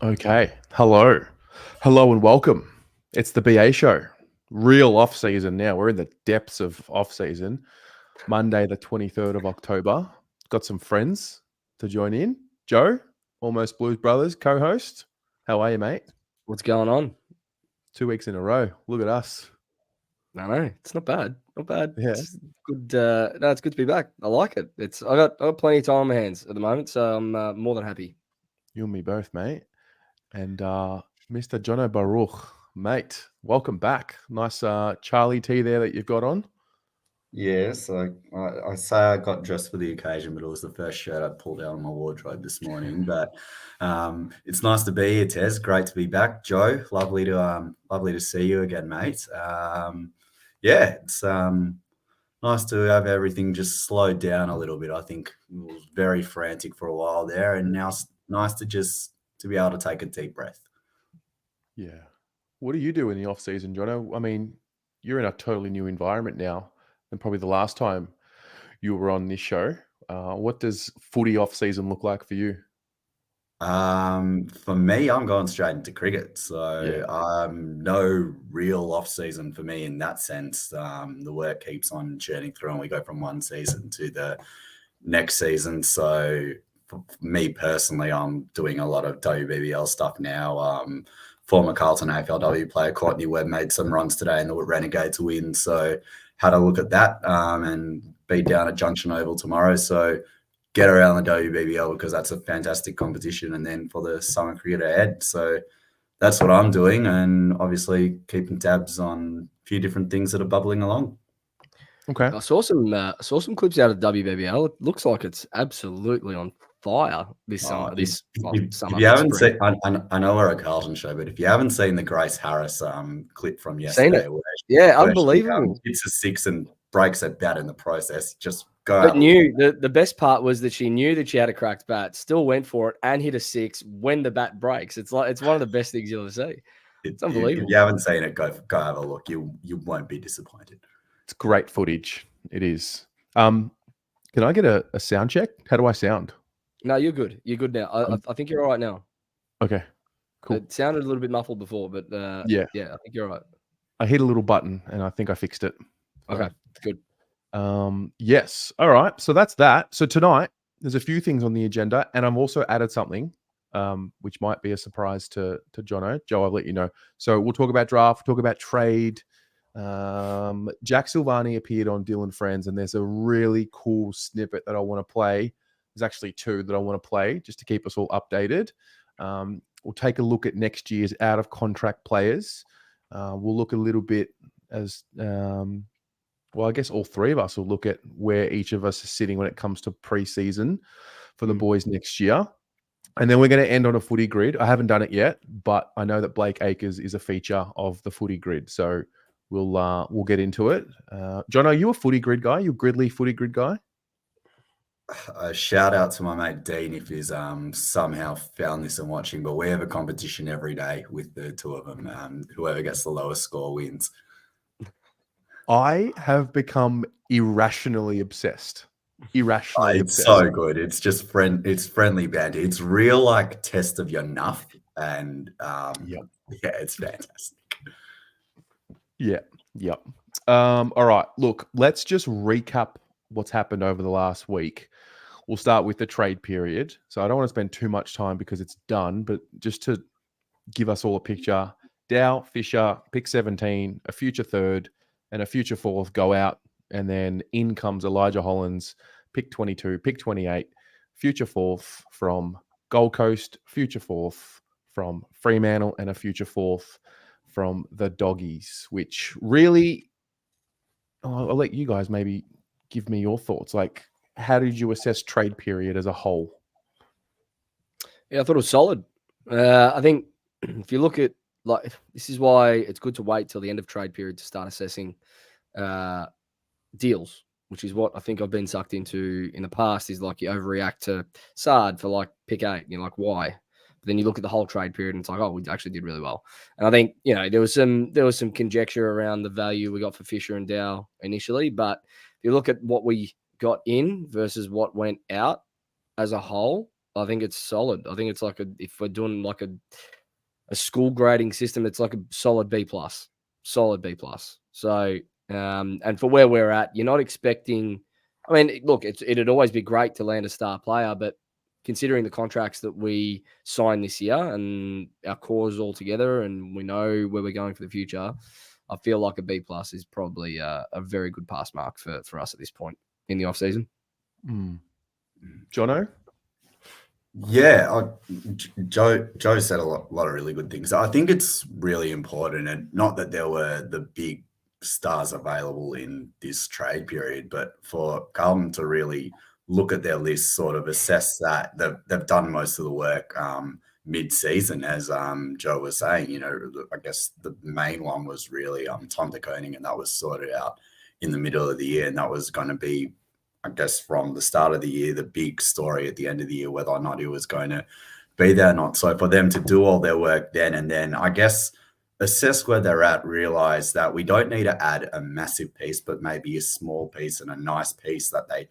Okay. Hello and welcome. It's the BA show. Real off season now. We're in the depths of off season. Monday, the 23rd of October. Got some friends to join in. Joe, Almost Blues Brothers, co-host. How are you, mate? What's going on? 2 weeks in a row. Look at us. I know it's not bad. Not bad. Yeah. It's good. No, it's good to be back. I like it. I got plenty of time on my hands at the moment, so I'm more than happy. You and me both, mate. And Mr. Jono Baruch, mate, welcome back. Nice Charlie tee there that you've got on. Yes, I say I got dressed for the occasion, but it was the first shirt I pulled out of my wardrobe this morning. But it's nice to be here, Tez. Great to be back, Joe. Lovely to see you again, mate. It's nice to have everything just slowed down a little bit. I think it was very frantic for a while there, and now it's nice to be able to take a deep breath. Yeah. What do you do in the off season, Jono? I mean, you're in a totally new environment now than probably the last time you were on this show. What does footy off season look like for you? For me, I'm going straight into cricket. So Yeah. no real off season for me in that sense. The work keeps on churning through and we go from one season to the next season. So for me personally, I'm doing a lot of WBBL stuff now. Former Carlton AFLW player Courtney Webb made some runs today in the Renegades win. So had a look at that and be down at Junction Oval tomorrow. So get around the WBBL because that's a fantastic competition, and then for the summer cricket ahead. So that's what I'm doing, and obviously keeping tabs on a few different things that are bubbling along. Okay. I saw some clips out of WBBL. It looks like it's absolutely on fire this summer. If you haven't spring. seen, I know we're a Carlton show, but if you haven't seen the Grace Harris clip from yesterday, where unbelievable. She, it's a six and breaks a bat in the process. Just go. But the best part was that she knew that she had a cracked bat, still went for it and hit a six when the bat breaks. It's one of the best things you'll ever see. It's unbelievable. If you haven't seen it, go have a look. You won't be disappointed. It's great footage. It is. Can I get a sound check? How do I sound? No, you're good. You're good now. I think you're all right now. Okay, cool. It sounded a little bit muffled before, but yeah, I think you're all right. I hit a little button and I think I fixed it. Okay, good. Yes. All right. So that's that. So tonight there's a few things on the agenda, and I've also added something which might be a surprise to Jono. Joe, I'll let you know. So we'll talk about draft, talk about trade. Jack Silvagni appeared on Dill and Friends, and there's a really cool snippet that I want to play. There's actually two that I want to play just to keep us all updated. We'll take a look at next year's out of contract players. We'll look a little bit as well, I guess all three of us will look at where each of us is sitting when it comes to preseason for the boys next year. And then we're going to end on a footy grid. I haven't done it yet, but I know that Blake Acres is a feature of the footy grid. So we'll get into it. John, are you a footy grid guy? You a Gridley footy grid guy? A shout out to my mate Dean if he's somehow found this and watching, but we have a competition every day with the two of them. Whoever gets the lowest score wins. I have become irrationally obsessed. It's so good. It's just it's friendly banter. It's real like test of your nuff, and it's fantastic. Yeah. All right. Look, let's just recap what's happened over the last week. We'll start with the trade period. So I don't want to spend too much time because it's done, but just to give us all a picture, Dow, Fisher, pick 17, a future third, and a future fourth go out, and then in comes Elijah Hollands, pick 22, pick 28, future fourth from Gold Coast, future fourth from Fremantle, and a future fourth from the Doggies, which really, I'll let you guys maybe give me your thoughts. Like, how did you assess trade period as a whole? Yeah, I thought it was solid. I think if you look at, like, this is why it's good to wait till the end of trade period to start assessing deals, which is what I think I've been sucked into in the past, is like you overreact to Sard for like pick 8. You're like, why? But then you look at the whole trade period and it's like, oh, we actually did really well. And I think, there was some conjecture around the value we got for Fisher and Dow initially, but if you look at what we got in versus what went out as a whole, I think it's solid. I think it's like if we're doing like a school grading system, it's like a solid B+. Solid B+. So, and for where we're at, you're not expecting. I mean, look, it'd always be great to land a star player, but considering the contracts that we signed this year and our cores all together, and we know where we're going for the future, I feel like a B+ is probably a very good pass mark for us at this point in the offseason. Jono? Yeah, Joe said a lot of really good things. I think it's really important, and not that there were the big stars available in this trade period, but for Carlton to really look at their list, sort of assess that they've done most of the work mid-season, as Joe was saying. You know, I guess the main one was really Tom de Koning, and that was sorted out in the middle of the year, and that was going to be, I guess, from the start of the year, the big story at the end of the year, whether or not he was going to be there or not. So for them to do all their work then and then, I guess, assess where they're at, realize that we don't need to add a massive piece, but maybe a small piece and a nice piece that they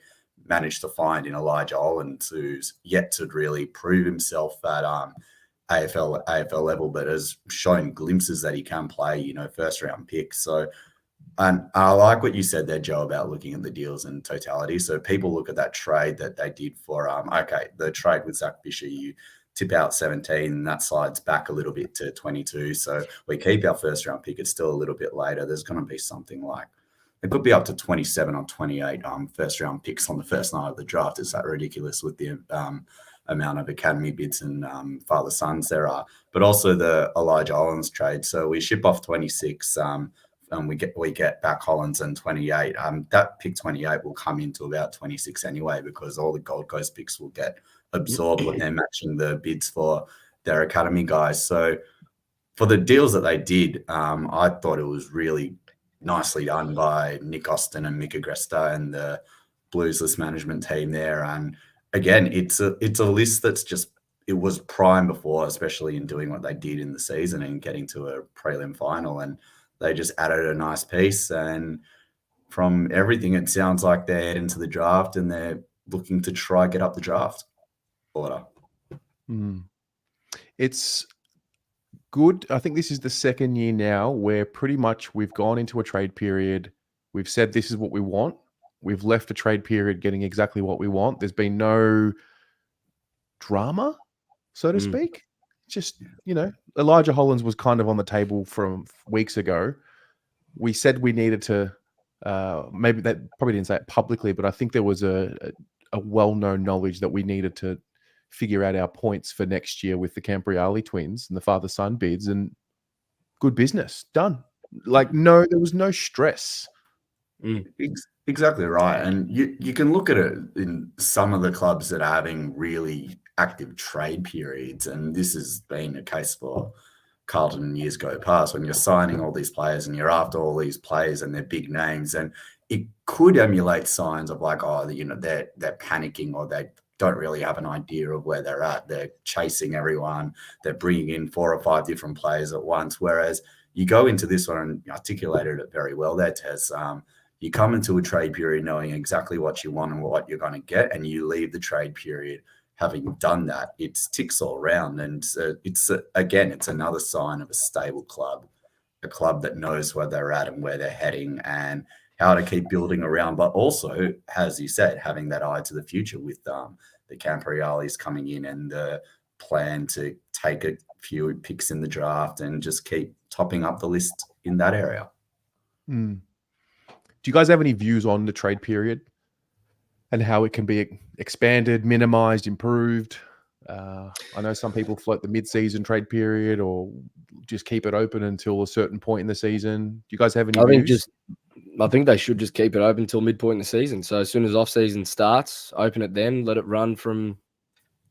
managed to find in Elijah Hollands, who's yet to really prove himself at AFL level, but has shown glimpses that he can play, you know, first round pick. So, and I like what you said there, Joe, about looking at the deals in totality. So people look at that trade that they did for, the trade with Zach Fisher, you tip out 17, and that slides back a little bit to 22. So we keep our first round pick. It's still a little bit later. There's going to be something like, it could be up to 27 or 28 first round picks on the first night of the draft. Is that ridiculous with the amount of academy bids and father sons there are? But also the Elijah Hollands trade. So we ship off 26. And we get back Hollands and 28. That pick 28 will come into about 26 anyway, because all the Gold Coast picks will get absorbed when they're matching the bids for their academy guys. So for the deals that they did, I thought it was really nicely done by Nick Austin and Mick Agresta and the Blues list management team there. And again, it's a list that's just, it was prime before, especially in doing what they did in the season and getting to a prelim final. And they just added a nice piece. And from everything, it sounds like they're heading to the draft and they're looking to try get up the draft order. It's good. I think this is the second year now where pretty much we've gone into a trade period. We've said this is what we want. We've left a trade period getting exactly what we want. There's been no drama, so to speak. Just, you know, Elijah Hollands was kind of on the table from weeks ago. We said we needed to, maybe that probably didn't say it publicly, but I think there was a well-known knowledge that we needed to figure out our points for next year with the Campriali twins and the father-son bids, and good business done. Like, no, there was no stress. Exactly right. And you can look at it in some of the clubs that are having really active trade periods, and this has been a case for Carlton years go past, when you're signing all these players and you're after all these players and they're big names, and it could emulate signs of like, oh, you know, they're panicking, or they don't really have an idea of where they're at. They're chasing everyone. They're bringing in 4 or 5 different players at once. Whereas you go into this one, and articulated it very well there, Tez. You come into a trade period knowing exactly what you want and what you're going to get, and you leave the trade period having done that. It ticks all around, and it's another sign of a stable club, a club that knows where they're at and where they're heading and how to keep building around, but also, as you said, having that eye to the future with the Camprialis coming in and the plan to take a few picks in the draft and just keep topping up the list in that area. Do you guys have any views on the trade period and how it can be expanded, minimized, improved? I know some people float the mid-season trade period or just keep it open until a certain point in the season. Do you guys have any views? I think they should just keep it open until midpoint in the season. So as soon as off-season starts, open it then, let it run from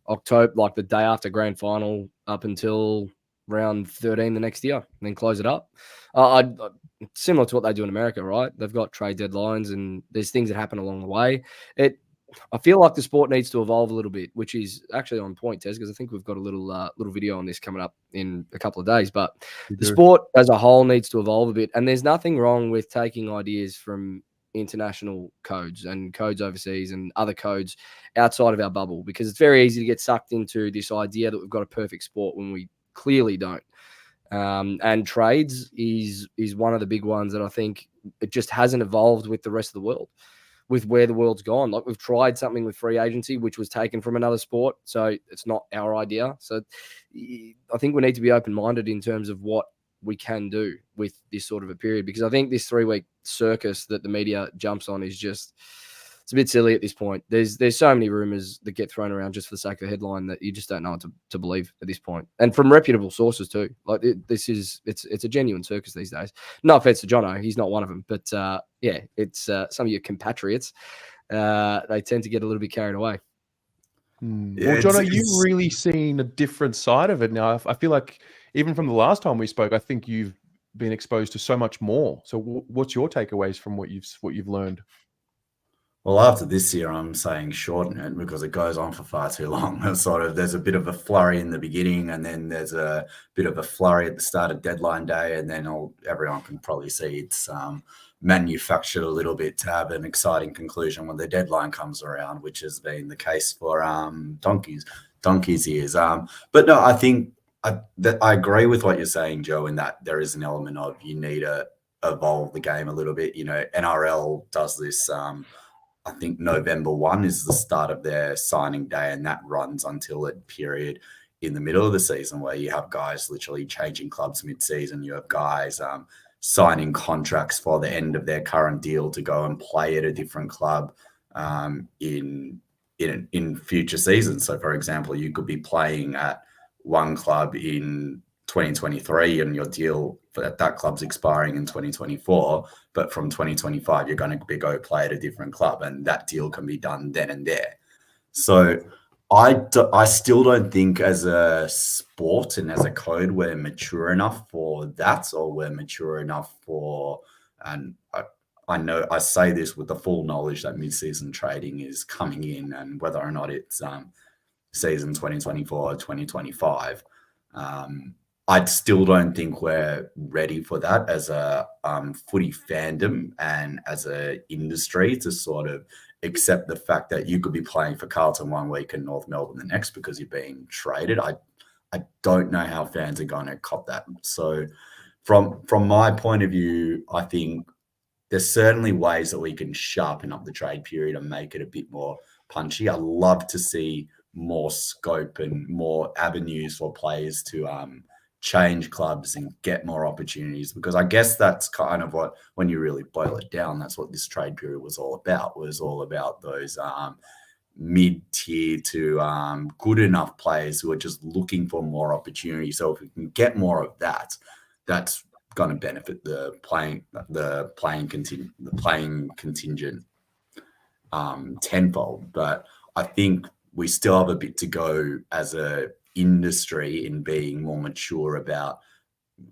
October, like the day after grand final, up until round 13 the next year, and then close it up. Similar to what they do in America, right? They've got trade deadlines and there's things that happen along the way. I feel like the sport needs to evolve a little bit, which is actually on point, Tez, because I think we've got a little video on this coming up in a couple of days. But the sport as a whole needs to evolve a bit, and there's nothing wrong with taking ideas from international codes and codes overseas and other codes outside of our bubble, because it's very easy to get sucked into this idea that we've got a perfect sport when we clearly don't. And trades is one of the big ones that I think it just hasn't evolved with the rest of the world, with where the world's gone. Like, we've tried something with free agency, which was taken from another sport, so it's not our idea. So I think we need to be open-minded in terms of what we can do with this sort of a period, because I think this 3-week circus that the media jumps on is just, it's a bit silly at this point. There's so many rumors that get thrown around just for the sake of a headline that you just don't know what to believe at this point, and from reputable sources too. Like, it's a genuine circus these days. No offense to Jono, he's not one of them, but yeah, it's some of your compatriots. They tend to get a little bit carried away. Yeah, well, Jono, you've really seen a different side of it now. I feel like even from the last time we spoke, I think you've been exposed to so much more. So what's your takeaways from what you've learned? Well, after this year, I'm saying shorten it, because it goes on for far too long. There's a bit of a flurry in the beginning, and then there's a bit of a flurry at the start of deadline day, and then everyone can probably see it's manufactured a little bit to have an exciting conclusion when the deadline comes around, which has been the case for donkey's years. But no, I think I agree with what you're saying, Joe, in that there is an element of you need to evolve the game a little bit. You know, NRL does this. I think November 1 is the start of their signing day, and that runs until a period in the middle of the season where you have guys literally changing clubs mid-season. You have guys signing contracts for the end of their current deal to go and play at a different club in future seasons. So, for example, you could be playing at one club in 2023 and your deal for that club's expiring in 2024, but from 2025 you're going to go play at a different club, and that deal can be done then and there. So I still don't think as a sport and as a code we're mature enough for that, or we're mature enough for, and I know I say this with the full knowledge that mid-season trading is coming in, and whether or not it's season 2024 or 2025, I still don't think we're ready for that as a footy fandom and as a industry to sort of accept the fact that you could be playing for Carlton one week and North Melbourne the next because you're being traded. I don't know how fans are going to cop that. So from my point of view, I think there's certainly ways that we can sharpen up the trade period and make it a bit more punchy. I love to see more scope and more avenues for players to change clubs and get more opportunities, because I guess that's kind of what, when you really boil it down, that's what this trade period was all about. Was all about those mid-tier to good enough players who are just looking for more opportunity. So if we can get more of that, that's going to benefit the playing contingent tenfold. But I think we still have a bit to go as a industry in being more mature about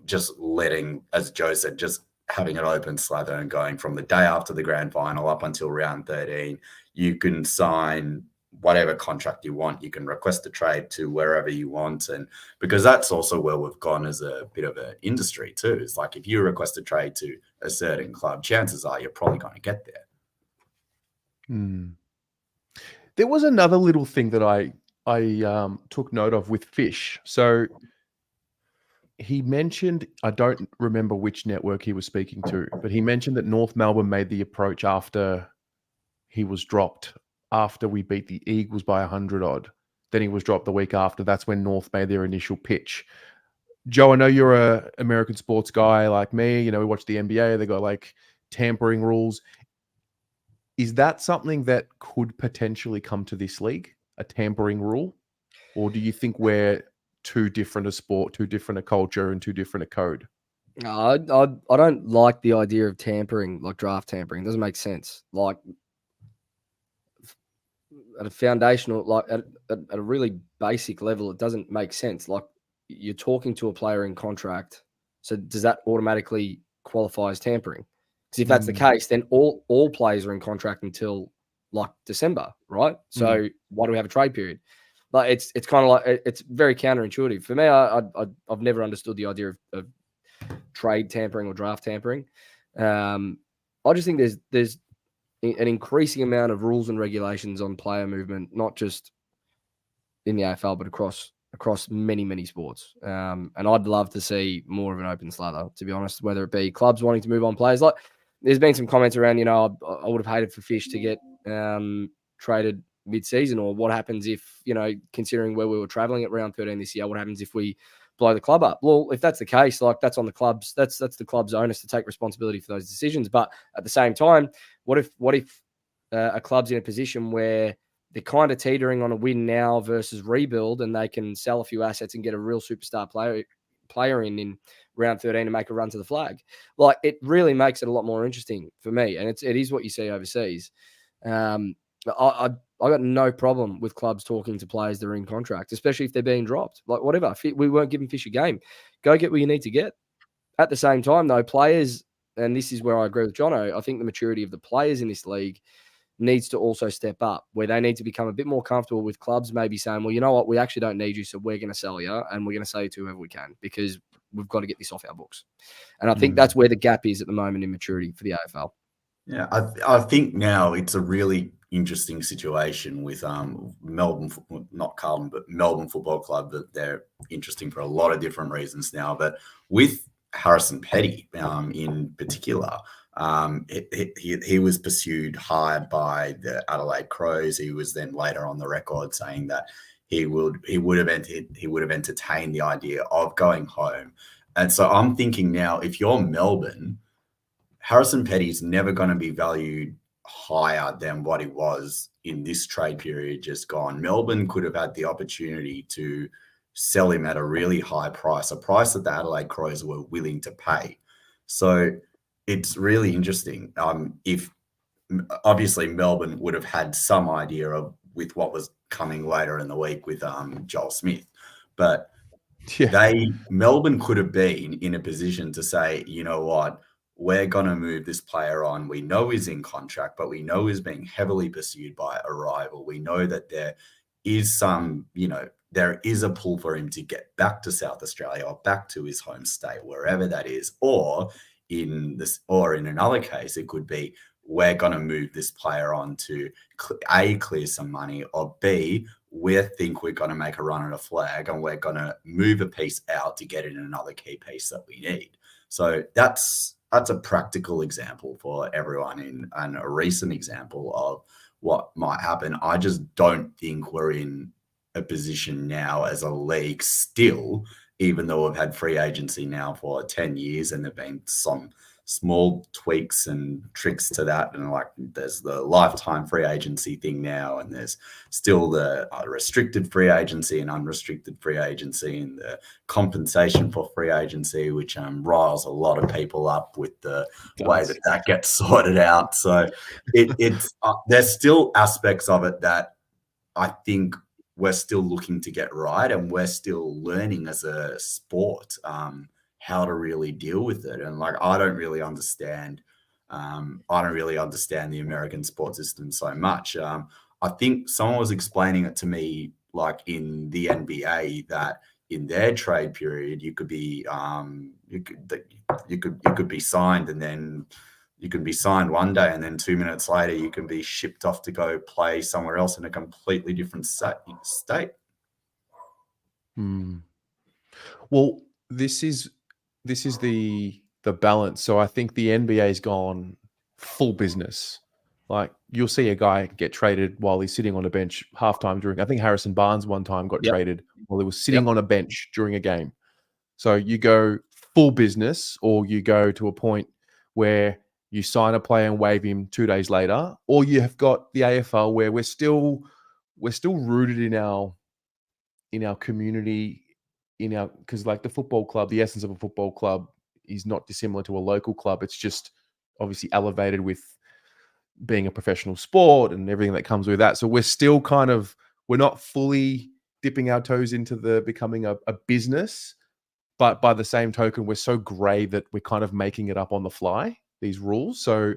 just letting, as Joe said, just having an open slather and going from the day after the grand final up until round 13. You can sign whatever contract you want. You can request a trade to wherever you want. And because that's also where we've gone as a bit of an industry too. It's like, if you request a trade to a certain club, chances are you're probably going to get there. There was another little thing that I took note of with Fish. So he mentioned, I don't remember which network he was speaking to, but he mentioned that North Melbourne made the approach after he was dropped, after we beat the Eagles by 100 odd. Then he was dropped the week after. That's when North made their initial pitch. Joe, I know you're a American sports guy like me. You know, we watch the NBA. They got like tampering rules. Is that something that could potentially come to this league, a tampering rule? Or do you think we're too different a sport, too different a culture, and too different a code? I don't like the idea of tampering, like draft tampering. It doesn't make sense. Like, at a foundational, like at a really basic level, it doesn't make sense. Like, you're talking to a player in contract, so does that automatically qualify as tampering? Because if that's the case, then all players are in contract until like December, right? So why do we have a trade period? Like, it's kind of like, it's very counterintuitive for me. I've never understood the idea of trade tampering or draft tampering. I just think there's an increasing amount of rules and regulations on player movement, not just in the AFL, but across many sports. And I'd love to see more of an open slather, to be honest, whether it be clubs wanting to move on players. Like, there's been some comments around, I would have hated for Fish to get traded mid-season, or what happens if, considering where we were traveling at round 13 this year, what happens if we blow the club up? Well, if that's the case, like, that's on the clubs. That's the club's onus to take responsibility for those decisions. But at the same time, what if a club's in a position where they're kind of teetering on a win now versus rebuild, and they can sell a few assets and get a real superstar player in round 13 and make a run to the flag? Like, it really makes it a lot more interesting for me, and it is what you see overseas. I got no problem with clubs talking to players that are in contract, especially if they're being dropped. Like, whatever, we weren't giving Fish a game. Go get what you need to get. At the same time, though, players, and this is where I agree with Jono, I think the maturity of the players in this league needs to also step up, where they need to become a bit more comfortable with clubs maybe saying, well, you know what, we actually don't need you, so we're going to sell you, and we're going to sell you to whoever we can, because we've got to get this off our books. And I think that's where the gap is at the moment in maturity for the AFL. Yeah, I think now it's a really interesting situation with Melbourne, not Carlton, but Melbourne Football Club, that they're interesting for a lot of different reasons now. But with Harrison Petty in particular, he was pursued hard by the Adelaide Crows. He was then later on the record saying that he would have entertained the idea of going home. And so I'm thinking now, if you're Melbourne, Harrison Petty's never going to be valued higher than what he was in this trade period just gone. Melbourne could have had the opportunity to sell him at a really high price, a price that the Adelaide Crows were willing to pay. So it's really interesting. If obviously Melbourne would have had some idea of with what was coming later in the week with Joel Smith, but Melbourne could have been in a position to say, you know what, we're going to move this player on. We know he's in contract, but we know he's being heavily pursued by a rival. We know that there is there is a pull for him to get back to South Australia or back to his home state, wherever that is. Or in another case, it could be, we're going to move this player on to A, clear some money, or B, we think we're going to make a run at a flag and we're going to move a piece out to get in another key piece that we need. So that's a practical example for everyone and a recent example of what might happen. I just don't think we're in a position now as a league still, even though we've had free agency now for 10 years and there've been some small tweaks and tricks to that. And like, there's the lifetime free agency thing now, and there's still the restricted free agency and unrestricted free agency, and the compensation for free agency, which riles a lot of people up with the way that gets sorted out. So it's there's still aspects of it that I think we're still looking to get right, and we're still learning as a sport how to really deal with it. And like, I don't really understand the American sports system so much. I think someone was explaining it to me, like in the NBA, that in their trade period, you could be you could be signed, and then you can be signed one day, and then 2 minutes later you can be shipped off to go play somewhere else in a completely different state. Well, this is the balance. So I think the NBA's gone full business. Like, you'll see a guy get traded while he's sitting on a bench halftime during. I think Harrison Barnes one time got traded while he was sitting on a bench during a game. So you go full business, or you go to a point where you sign a player and waive him 2 days later, or you have got the AFL where we're still rooted in our community, because like the football club, the essence of a football club is not dissimilar to a local club. It's just obviously elevated with being a professional sport and everything that comes with that. So we're not fully dipping our toes into the becoming a business, but by the same token, we're so grey that we're kind of making it up on the fly, these rules. So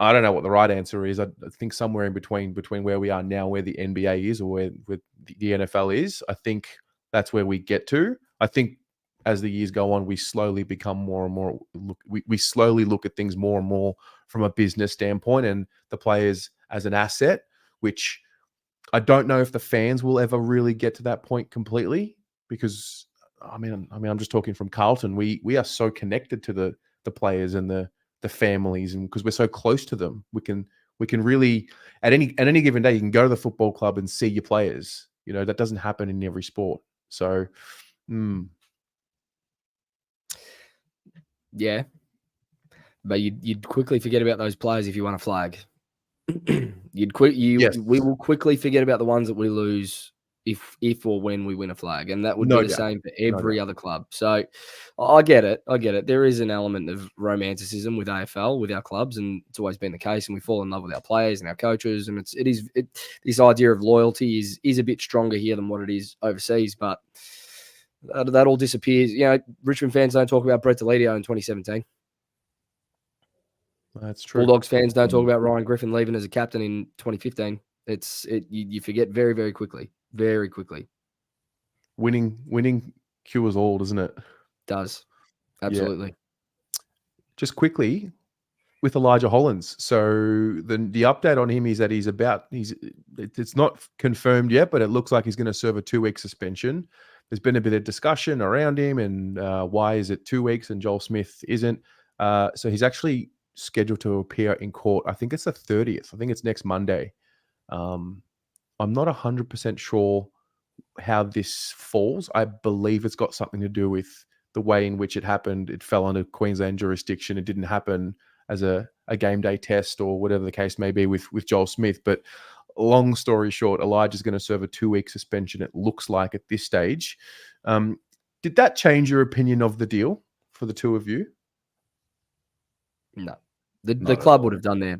I don't know what the right answer is. I think somewhere in between where we are now, where the NBA is, or where the NFL is, I think that's where we get to. I think as the years go on, we slowly become more and more. We slowly look at things more and more from a business standpoint and the players as an asset, which I don't know if the fans will ever really get to that point completely, because I mean, I'm just talking from Carlton. We are so connected to the players and the families, and because we're so close to them, we can really at any given day you can go to the football club and see your players. You know, that doesn't happen in every sport. So, yeah, but you'd quickly forget about those players if you won a flag. Yes. We will quickly forget about the ones that we lose if or when we win a flag, and that would No be the doubt. same for every other club. So I get it. There is an element of romanticism with AFL, with our clubs, and it's always been the case. And we fall in love with our players and our coaches, and this idea of loyalty is a bit stronger here than what it is overseas. But that all disappears. You know, Richmond fans don't talk about Brett Deledio in 2017. That's true. Bulldogs fans don't talk about Ryan Griffin leaving as a captain in 2015. You forget very, very quickly. Very quickly. Winning cures all, doesn't it? Does. Absolutely. Yeah. Just quickly with Elijah Hollands. So the update on him is that it's not confirmed yet, but it looks like he's going to serve a 2-week suspension. There's been a bit of discussion around him and why is it 2 weeks and Joel Smith isn't. So he's actually scheduled to appear in court. I think it's the 30th. I think it's next Monday. I'm not 100% sure how this falls. I believe it's got something to do with the way in which it happened. It fell under Queensland jurisdiction. It didn't happen as a game day test or whatever the case may be with Joel Smith. But long story short, Elijah's going to serve a 2-week suspension, it looks like, at this stage. Did that change your opinion of the deal for the two of you? No. The club would have done their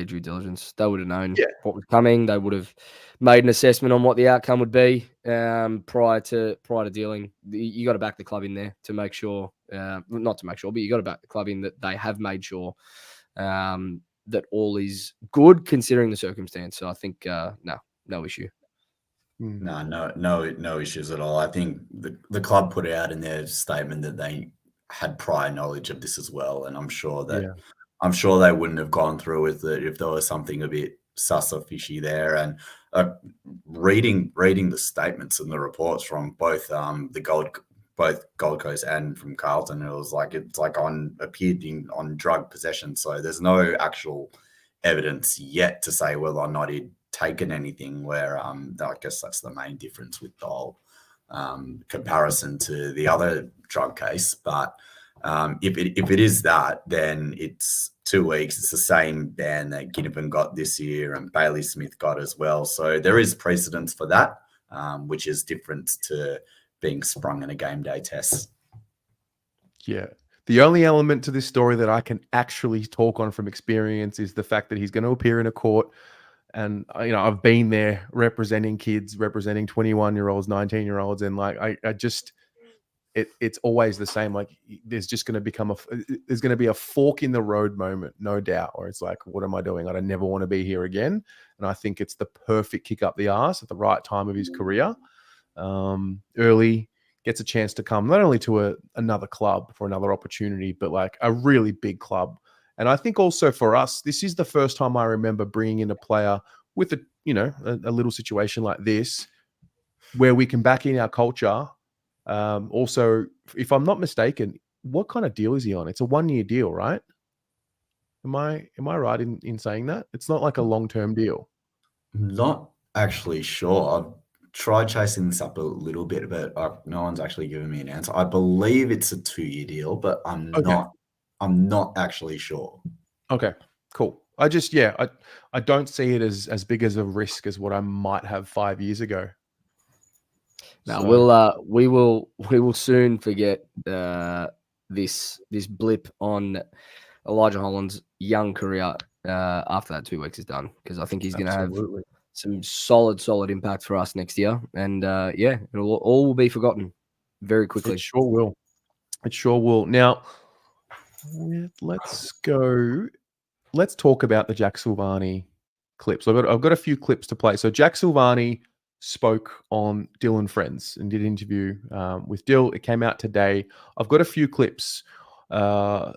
due diligence. They would have known what was coming. They would have made an assessment on what the outcome would be prior to dealing. You got to back the club in there to make sure, not to make sure, but you got to back the club in that they have made sure that all is good considering the circumstance. So I think no issue. No issues at all. I think the club put out in their statement that they had prior knowledge of this as well, and I'm sure they wouldn't have gone through with it if there was something a bit sus or fishy there. And reading the statements and the reports from both Gold Coast and from Carlton, it's like appeared on drug possession. So there's no actual evidence yet to say whether or not he'd taken anything. Where I guess that's the main difference with the whole comparison to the other drug case. But if it is that, then it's 2 weeks. It's the same ban that Ginnivan got this year and Bailey Smith got as well. So there is precedence for that, which is different to being sprung in a game day test. Yeah. The only element to this story that I can actually talk on from experience is the fact that he's going to appear in a court. And, I've been there representing kids, representing 21-year-olds, 19-year-olds. And it's always the same. Like there's just going to there's going to be a fork in the road moment, no doubt. Or it's like, what am I doing? I never want to be here again. And I think it's the perfect kick up the arse at the right time of his career. Early, gets a chance to come not only to another club for another opportunity, but like a really big club. And I think also for us, this is the first time I remember bringing in a player with a little situation like this, where we can back in our culture. Also, if I'm not mistaken, what kind of deal is he on? It's a 1-year deal, right? Am I right in saying that? It's not like a long-term deal. Not actually sure. I've tried chasing this up a little bit, but no one's actually given me an answer. I believe it's a 2-year deal, but I'm not actually sure. Okay, cool. I don't see it as big as a risk as what I might have 5 years ago. No, we will soon forget this blip on Elijah Holland's young career after that 2 weeks is done, because I think he's going to have some solid impact for us next year, and it'll all be forgotten very quickly. It sure will. Now, let's talk about the Jack Silvagni clips. I've got a few clips to play. So Jack Silvagni spoke on Dill and Friends and did an interview with Dill. It came out today. I've got a few clips. I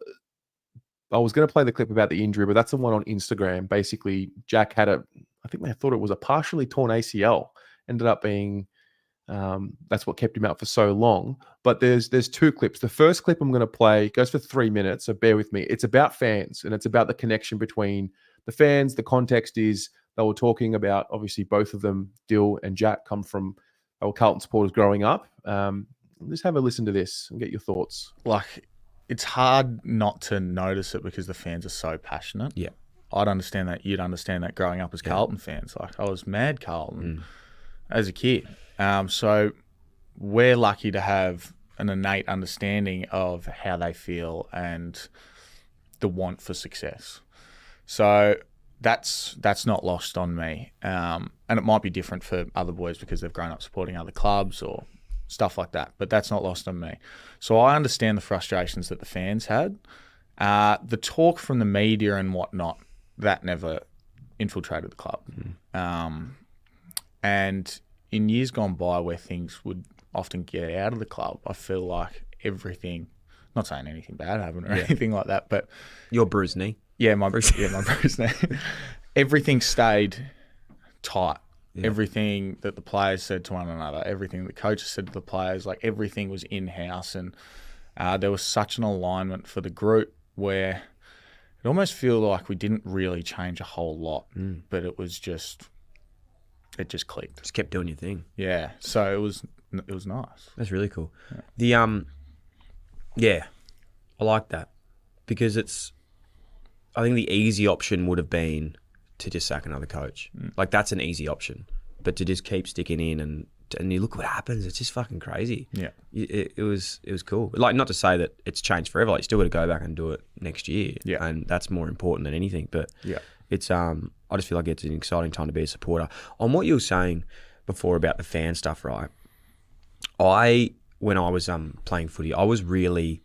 I was going to play the clip about the injury, but that's the one on Instagram. Basically, Jack had I think they thought it was a partially torn ACL. Ended up being, that's what kept him out for so long. But there's two clips. The first clip I'm going to play goes for 3 minutes, so bear with me. It's about fans, and it's about the connection between the fans. The context is they were talking about, obviously, both of them, Dill and Jack, come from Carlton supporters growing up. Just have a listen to this and get your thoughts. Like, it's hard not to notice it because the fans are so passionate. Yeah. I'd understand that. You'd understand that growing up as Carlton fans. Like, I was mad Carlton as a kid. So we're lucky to have an innate understanding of how they feel and the want for success. So that's not lost on me. And it might be different for other boys because they've grown up supporting other clubs or stuff like that, but that's not lost on me. So I understand the frustrations that the fans had. The talk from the media and whatnot, that never infiltrated the club. And in years gone by where things would often get out of the club, I feel like everything, not saying anything bad happened or anything like that, but Your bruised knee. yeah, my bruised knee. Everything stayed tight. Yeah. Everything that the players said to one another, everything the coaches said to the players, like everything was in-house, and there was such an alignment for the group where it almost feel like we didn't really change a whole lot, but it just clicked. Just kept doing your thing. Yeah, so it was nice. That's really cool. Yeah. I like that because I think the easy option would have been to just sack another coach. Like, that's an easy option, but to just keep sticking in and you look what happens. It's just fucking crazy. Yeah, it was cool. Like, not to say that it's changed forever. Like, you still got to go back and do it next year. Yeah, and that's more important than anything. But yeah, it's I just feel like it's an exciting time to be a supporter. On what you were saying before about the fan stuff, right? When I was playing footy, I was really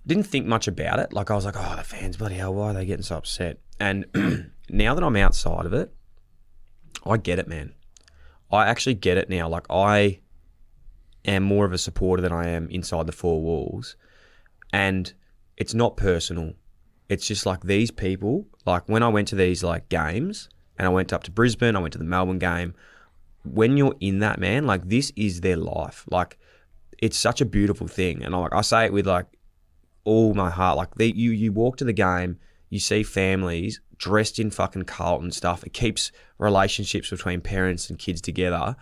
didn't think much about it. Like, I was like, oh, the fans, bloody hell, why are they getting so upset? And now that I'm outside of it, I get it, man. I actually get it now. Like, I am more of a supporter than I am inside the four walls. And it's not personal. It's just like these people, like when I went to these like games and I went up to Brisbane, I went to the Melbourne game, when you're in that, man, like this is their life. Like, it's such a beautiful thing. And I say it with like all my heart. Like, you walk to the game, you see families dressed in fucking Carlton stuff. It keeps relationships between parents and kids together.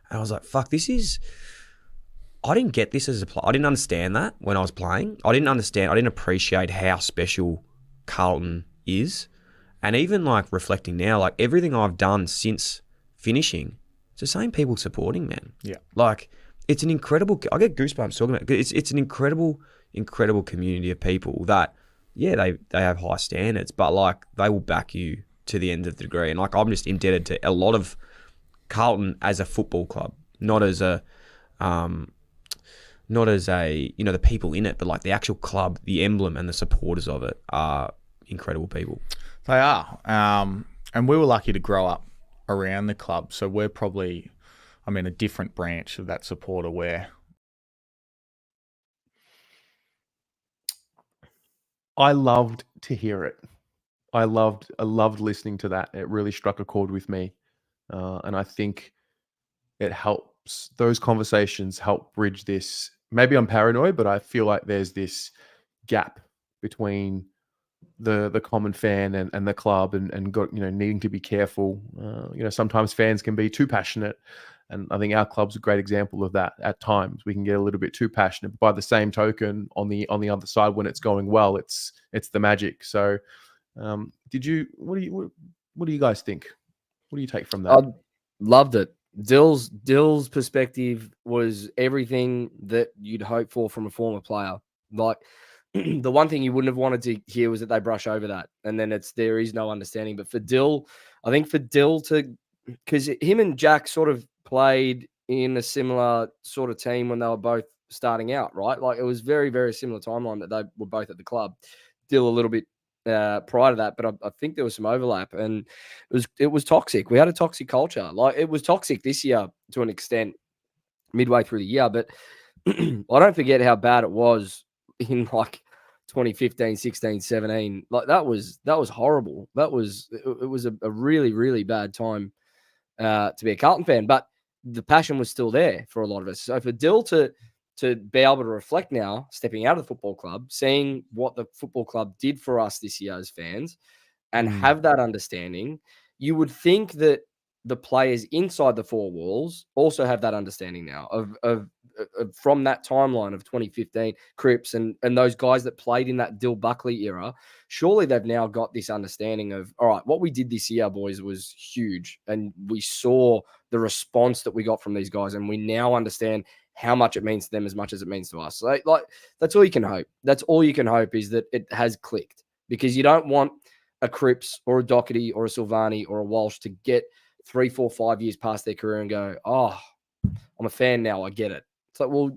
And I was like, fuck, I didn't get this as a player. I didn't understand that when I was playing. I didn't appreciate how special Carlton is. And even like reflecting now, like everything I've done since finishing, it's the same people supporting, man. Yeah. Like, it's an incredible, I get goosebumps talking about it. It's an incredible community of people that, yeah, they have high standards, but like they will back you to the end of the degree. And like, I'm just indebted to a lot of Carlton as a football club, not as a, the people in it, but like the actual club, the emblem and the supporters of it are incredible people. They are. And we were lucky to grow up around the club. So we're probably, a different branch of that supporter where I loved to hear it. I loved listening to that. It really struck a chord with me. And I think it helps, those conversations help bridge this. Maybe I'm paranoid, but I feel like there's this gap between the common fan and the club and got, needing to be careful. Sometimes fans can be too passionate. And I think our club's a great example of that. At times, we can get a little bit too passionate. But by the same token, on the other side, when it's going well, it's the magic. So, what do you guys think? What do you take from that? I loved it. Dill's perspective was everything that you'd hope for from a former player. Like, the one thing you wouldn't have wanted to hear was that they brush over that, and then there is no understanding. But for Dill, I think because him and Jack sort of played in a similar sort of team when they were both starting out, right? Like, it was very, very similar timeline that they were both at the club. Dill a little bit prior to that, but I think there was some overlap, and it was toxic. We had a toxic culture. Like, it was toxic this year to an extent, midway through the year, but I don't forget how bad it was in like 2015, 16, 17. Like that was horrible. It was a really, really bad time to be a Carlton fan, but the passion was still there for a lot of us. So for Dill to be able to reflect now, stepping out of the football club, seeing what the football club did for us this year as fans, and have that understanding, you would think that the players inside the four walls also have that understanding now of from that timeline of 2015, Cripps and those guys that played in that Dill Buckley era. Surely they've now got this understanding of, all right, what we did this year, boys, was huge. And we saw the response that we got from these guys. And we now understand how much it means to them as much as it means to us. So, like that's all you can hope. That's all you can hope, is that it has clicked, because you don't want a Cripps or a Doherty or a Silvagni or a Walsh to get 3, 4, 5 years past their career and go, oh, I'm a fan now, I get it. It's like, well, it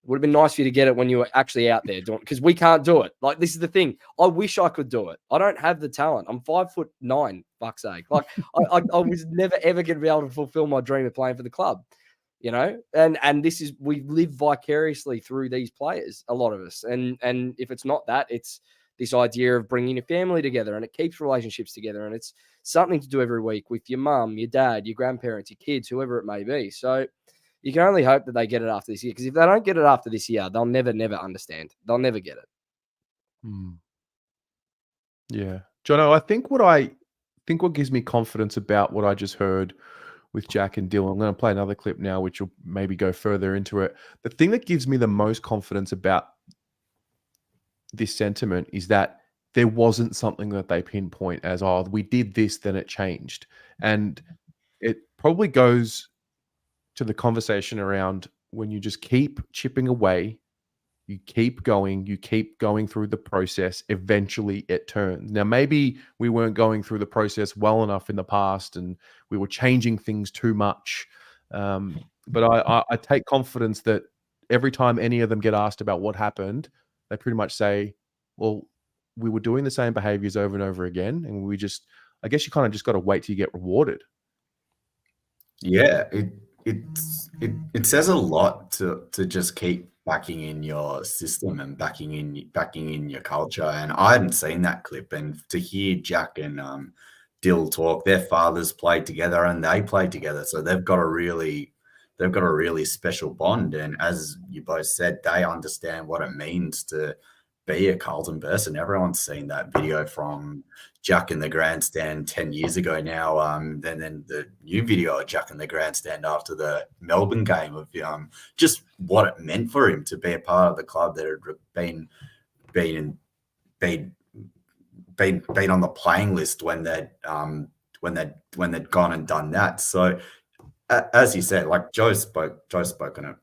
would have been nice for you to get it when you were actually out there doing it, because we can't do it. Like, this is the thing. I wish I could do it. I don't have the talent. I'm 5'9", fuck's sake. Like, I was never, ever going to be able to fulfill my dream of playing for the club, you know? And this is, we live vicariously through these players, a lot of us. And if it's not that, it's this idea of bringing your family together, and it keeps relationships together, and it's something to do every week with your mum, your dad, your grandparents, your kids, whoever it may be. So you can only hope that they get it after this year, because if they don't get it after this year, they'll never understand. They'll never get it. Yeah. Jono, I think what gives me confidence about what I just heard with Jack and Dill, I'm going to play another clip now, which will maybe go further into it. The thing that gives me the most confidence about this sentiment is that there wasn't something that they pinpoint as, oh, we did this, then it changed. And it probably goes to the conversation around when you just keep chipping away, you keep going through the process, eventually it turns. Now, maybe we weren't going through the process well enough in the past and we were changing things too much. But I take confidence that every time any of them get asked about what happened, they pretty much say, well, we were doing the same behaviors over and over again. And we just, I guess you kind of just got to wait till you get rewarded. Yeah, it says a lot to just keep backing in your system and backing in your culture. And I hadn't seen that clip, and to hear Jack and Dill talk, their fathers played together and they played together, so they've got a really special bond. And as you both said, they understand what it means to be a Carlton person. Everyone's seen that video from Jack in the grandstand 10 years ago now. Then the new video of Jack in the grandstand after the Melbourne game of just what it meant for him to be a part of the club that had been on the playing list when they'd gone and done that. So as you said, like Joe's spoken it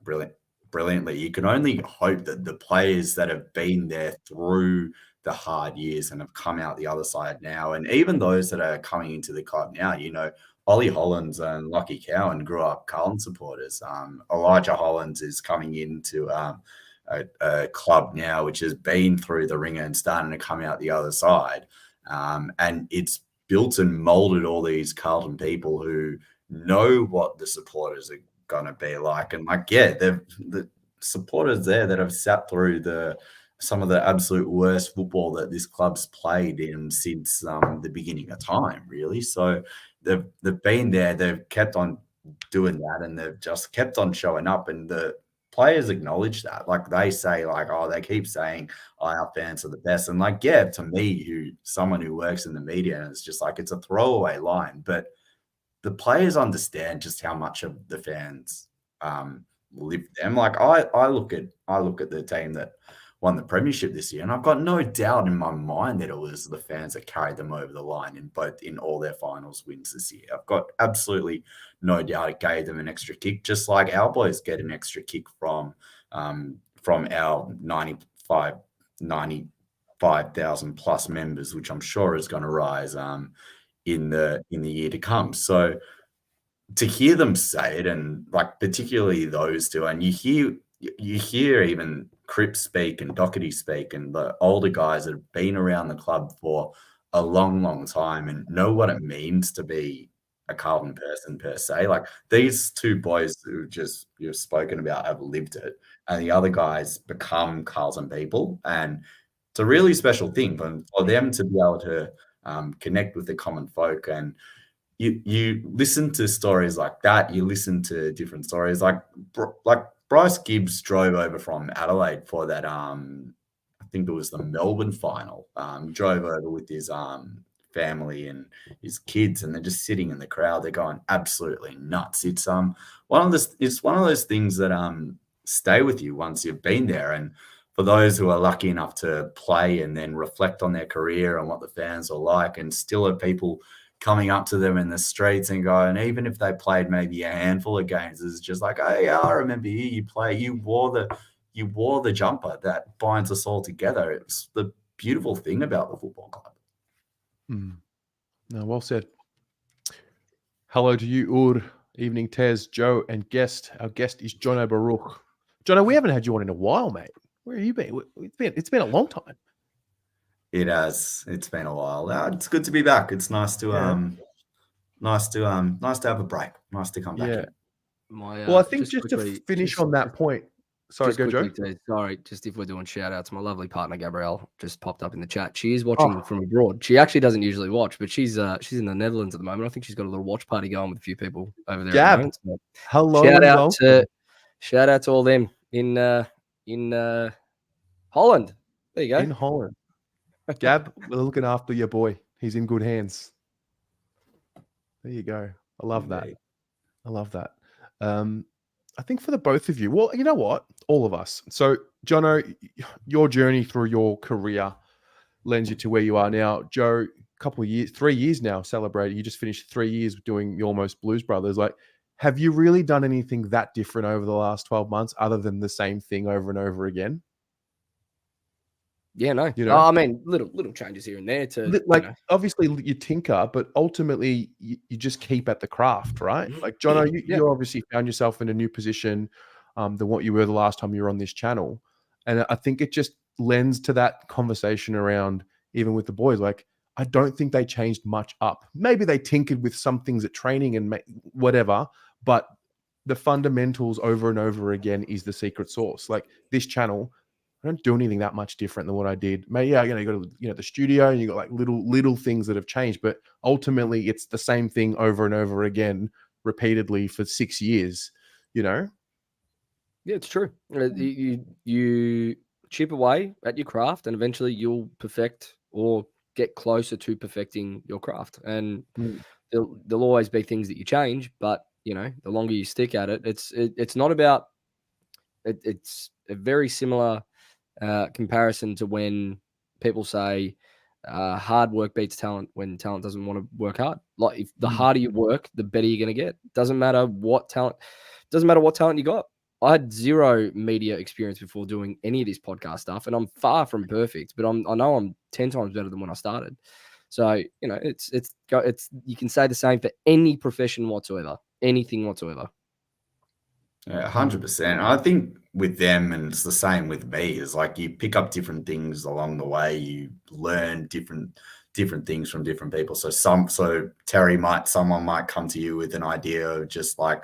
brilliantly. You can only hope that the players that have been there through the hard years and have come out the other side now, and even those that are coming into the club now, you know, Ollie Hollands and Lockie Cowan grew up Carlton supporters. Elijah Hollands is coming into a club now which has been through the ringer and starting to come out the other side. And it's built and molded all these Carlton people who know what the supporters are going to be like. And like, yeah, the supporters there that have sat through some of the absolute worst football that this club's played in since the beginning of time, really. So they've been there, they've kept on doing that, and they've just kept on showing up. And the players acknowledge that. Like, they say, like, oh, they keep saying, oh, our fans are the best. And like, yeah, to me, someone who works in the media, and it's just like, it's a throwaway line, but the players understand just how much of the fans live them. Like, I look at the team that won the premiership this year, and I've got no doubt in my mind that it was the fans that carried them over the line in all their finals wins this year. I've got absolutely no doubt it gave them an extra kick, just like our boys get an extra kick from our 95,000 plus members, which I'm sure is going to rise in the year to come. So to hear them say it, and like particularly those two, and you hear even Cripps speak and Doherty speak, and the older guys that have been around the club for a long, long time and know what it means to be a Carlton person per se. Like, these two boys who just you've spoken about have lived it, and the other guys become Carlton people. And it's a really special thing for them to be able to connect with the common folk. And you listen to stories like that. You listen to different stories like Bryce Gibbs drove over from Adelaide for that. I think it was the Melbourne final. Drove over with his family and his kids, and they're just sitting in the crowd. They're going absolutely nuts. It's one of those things that stay with you once you've been there. And for those who are lucky enough to play and then reflect on their career and what the fans are like, and still have people coming up to them in the streets and going, even if they played maybe a handful of games, it's just like, oh yeah, I remember you play. You wore the jumper that binds us all together. It's the beautiful thing about the football club. No, well said. Hello to you, Ur. Evening, Tez, Joe, and guest. Our guest is Jono Baruch. Jono, we haven't had you on in a while, mate. Where have you been? It's been a long time. It has. It's been a while. It's good to be back. It's nice to nice to have a break. Nice to come back. Yeah. In. Well, I think just to finish on that point. Sorry, go, Joe. Sorry, just if we're doing shout outs, my lovely partner Gabrielle just popped up in the chat. She is watching from abroad. She actually doesn't usually watch, but she's in the Netherlands at the moment. I think she's got a little watch party going with a few people over there. Gab, at the moment. So hello. Shout out to all them in Holland. There you go. In Holland. Gab, we're looking after your boy. He's in good hands. There you go. I love that. I love that. I think for the both of you, well, you know what? All of us. So, Jono, your journey through your career lends you to where you are now. Joe, couple of years, 3 years now celebrated. You just finished 3 years doing your Almost Blues Brothers. Like, have you really done anything that different over the last 12 months other than the same thing over and over again? Yeah, no. You know? I mean, little changes here and there to obviously you tinker, but ultimately you just keep at the craft, right? Like, Jono, you obviously found yourself in a new position than what you were the last time you were on this channel. And I think it just lends to that conversation around, even with the boys, like, I don't think they changed much up. Maybe they tinkered with some things at training and whatever, but the fundamentals over and over again is the secret sauce. Like, this channel, I don't do anything that much different than what I did. Maybe, you got to, the studio, and you got like little things that have changed, but ultimately it's the same thing over and over again, repeatedly for 6 years. Yeah, it's true. You chip away at your craft, and eventually you'll perfect or get closer to perfecting your craft. And there'll always be things that you change, but the longer you stick at it, it's not about it. It's a very similar comparison to when people say hard work beats talent when talent doesn't want to work hard. Like, if the harder you work, the better you're going to get. Doesn't matter what talent you got. I had zero media experience before doing any of this podcast stuff, and I'm far from perfect, but I know I'm 10 times better than when I started. So, it's you can say the same for any profession whatsoever, anything whatsoever. Yeah, 100%. I think with them, and it's the same with me, is like you pick up different things along the way. You learn different things from different people. So someone might come to you with an idea of just like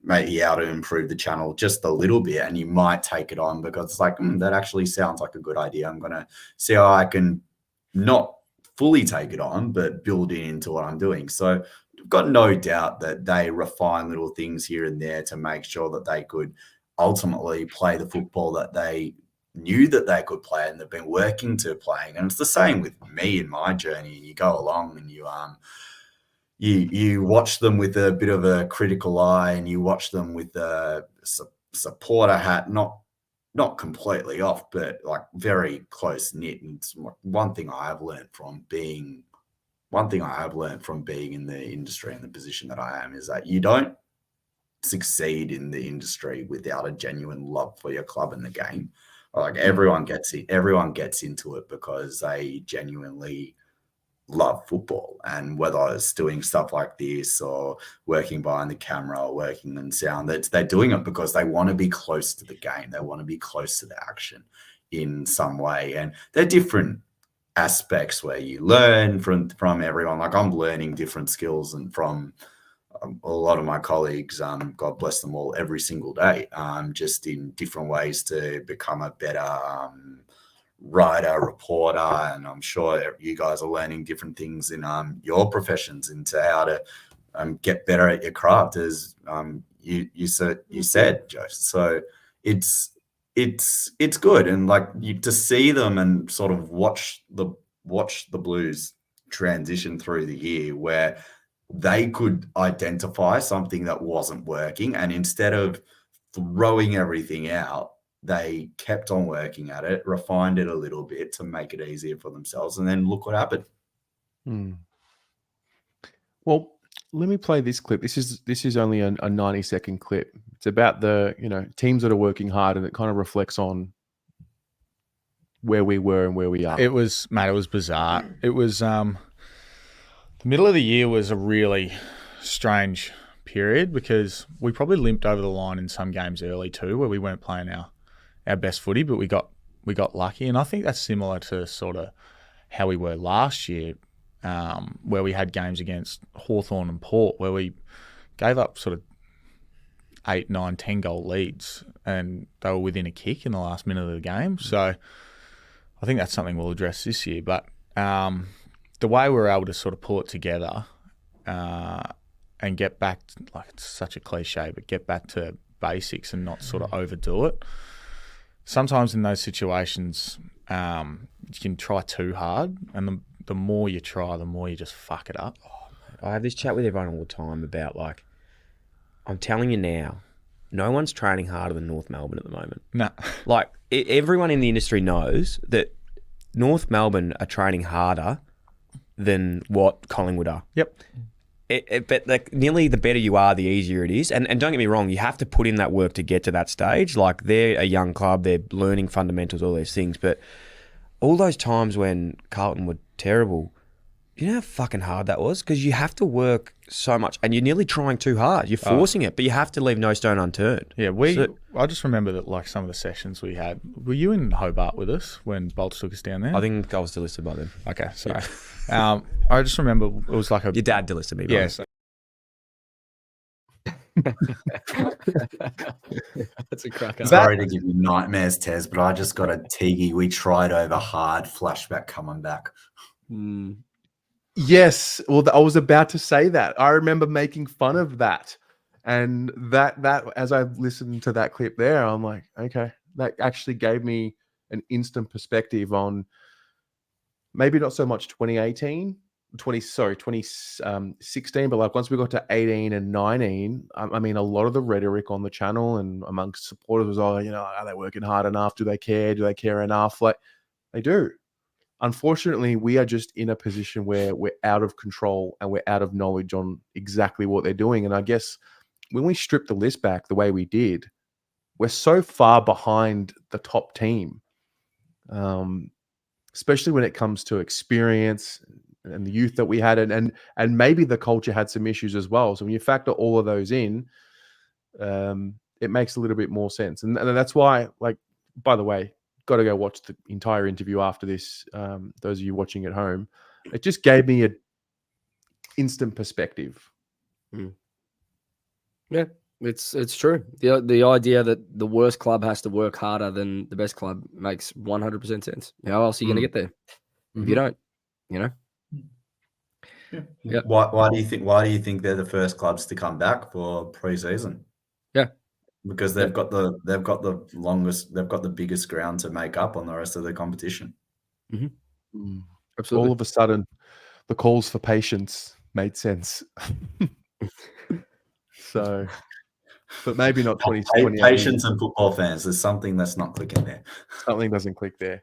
maybe how to improve the channel just a little bit, and you might take it on because it's like, that actually sounds like a good idea. I'm going to see how I can not fully take it on, but build it into what I'm doing. So I've got no doubt that they refine little things here and there to make sure that they could ultimately play the football that they knew that they could play and they've been working to playing. And it's the same with me in my journey. You go along and you watch them with a bit of a critical eye, and you watch them with a supporter hat, not completely off, but like very close knit. And it's one thing I have learned from being in the industry and the position that I am is that you don't succeed in the industry without a genuine love for your club and the game. Like, everyone gets into it because they genuinely love football. And whether it's doing stuff like this or working behind the camera or working in sound, they're doing it because they want to be close to the game. They want to be close to the action in some way. And they're different aspects where you learn from everyone. Like, I'm learning different skills and from a lot of my colleagues, God bless them all, every single day, just in different ways to become a better writer, reporter, and I'm sure you guys are learning different things in your professions into how to get better at your craft, as you said, Joe. So it's good, and like to see them and sort of watch the Blues transition through the year where they could identify something that wasn't working, and instead of throwing everything out, they kept on working at it, refined it a little bit to make it easier for themselves, and then look what happened. Well, let me play this clip. This is only a 90-second clip. It's about the teams that are working hard, and it kind of reflects on where we were and where we are. It was bizarre. It was the middle of the year was a really strange period because we probably limped over the line in some games early too, where we weren't playing our best footy, but we got lucky, and I think that's similar to sort of how we were last year, where we had games against Hawthorn and Port where we gave up sort of 8, 9, 10 goal leads, and they were within a kick in the last minute of the game. So I think that's something we'll address this year. But the way we were able to sort of pull it together and get back, like it's such a cliche, but get back to basics and not sort of overdo it. Sometimes in those situations, you can try too hard, and the more you try, the more you just fuck it up. I have this chat with everyone all the time about, like, I'm telling you now, no one's training harder than North Melbourne at the moment. No. Like, everyone in the industry knows that North Melbourne are training harder than what Collingwood are. Yep. But like, nearly the better you are, the easier it is. And don't get me wrong, you have to put in that work to get to that stage. Like, they're a young club, they're learning fundamentals, all those things. But all those times when Carlton were terrible, you know how fucking hard that was? Because you have to work so much, and you're nearly trying too hard. You're forcing it, but you have to leave no stone unturned. Yeah, I just remember that, like, some of the sessions we had. Were you in Hobart with us when Bolts took us down there? I think I was delisted by then. Okay, sorry. Yeah. I just remember it was like Your dad delisted me. Yes. That's a cracker. Sorry to give you nightmares, Tez, but I just got a Tiggy. We tried over hard. Flashback coming back. Yes. Well, I was about to say that. I remember making fun of that. And that as I listened to that clip there, I'm like, okay, that actually gave me an instant perspective on maybe not so much 2016, but like once we got to 18 and 19, I mean, a lot of the rhetoric on the channel and amongst supporters was, are they working hard enough? Do they care? Do they care enough? Like, they do. Unfortunately, we are just in a position where we're out of control and we're out of knowledge on exactly what they're doing. And I guess when we strip the list back the way we did, we're so far behind the top team, especially when it comes to experience and the youth that we had, and maybe the culture had some issues as well. So when you factor all of those in, it makes a little bit more sense. And that's why, like, by the way, got to go watch the entire interview after this. Those of you watching at home, it just gave me an instant perspective. Yeah, it's true. The idea that the worst club has to work harder than the best club makes 100% sense. How else are you going to get there if you don't? Yeah. Why do you think they're the first clubs to come back for preseason? Yeah, because they've got the biggest ground to make up on the rest of the competition. Absolutely. All of a sudden, the calls for patience made sense. So, but maybe not 2020. Patience and football fans. There's something that's not clicking there. Something doesn't click there.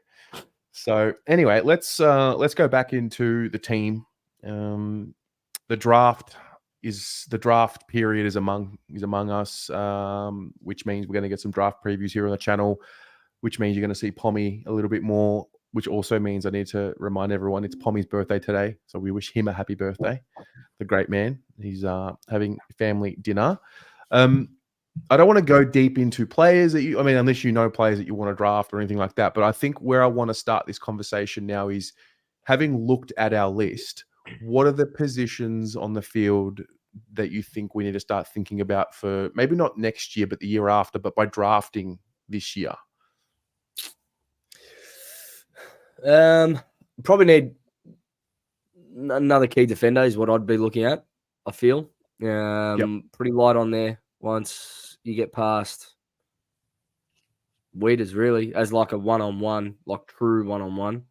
So anyway, let's go back into the team. The draft period is among us, which means we're going to get some draft previews here on the channel, which means you're going to see Pommy a little bit more, which also means I need to remind everyone it's Pommy's birthday today. So we wish him a happy birthday. The great man. He's having family dinner. I don't want to go deep into players that unless you know players that you want to draft or anything like that. But I think where I want to start this conversation now is, having looked at our list, what are the positions on the field that you think we need to start thinking about for maybe not next year, but the year after, but by drafting this year? Probably need another key defender is what I'd be looking at. I feel pretty light on there once you get past Weeders, really, as like a one-on-one, like true one-on-one.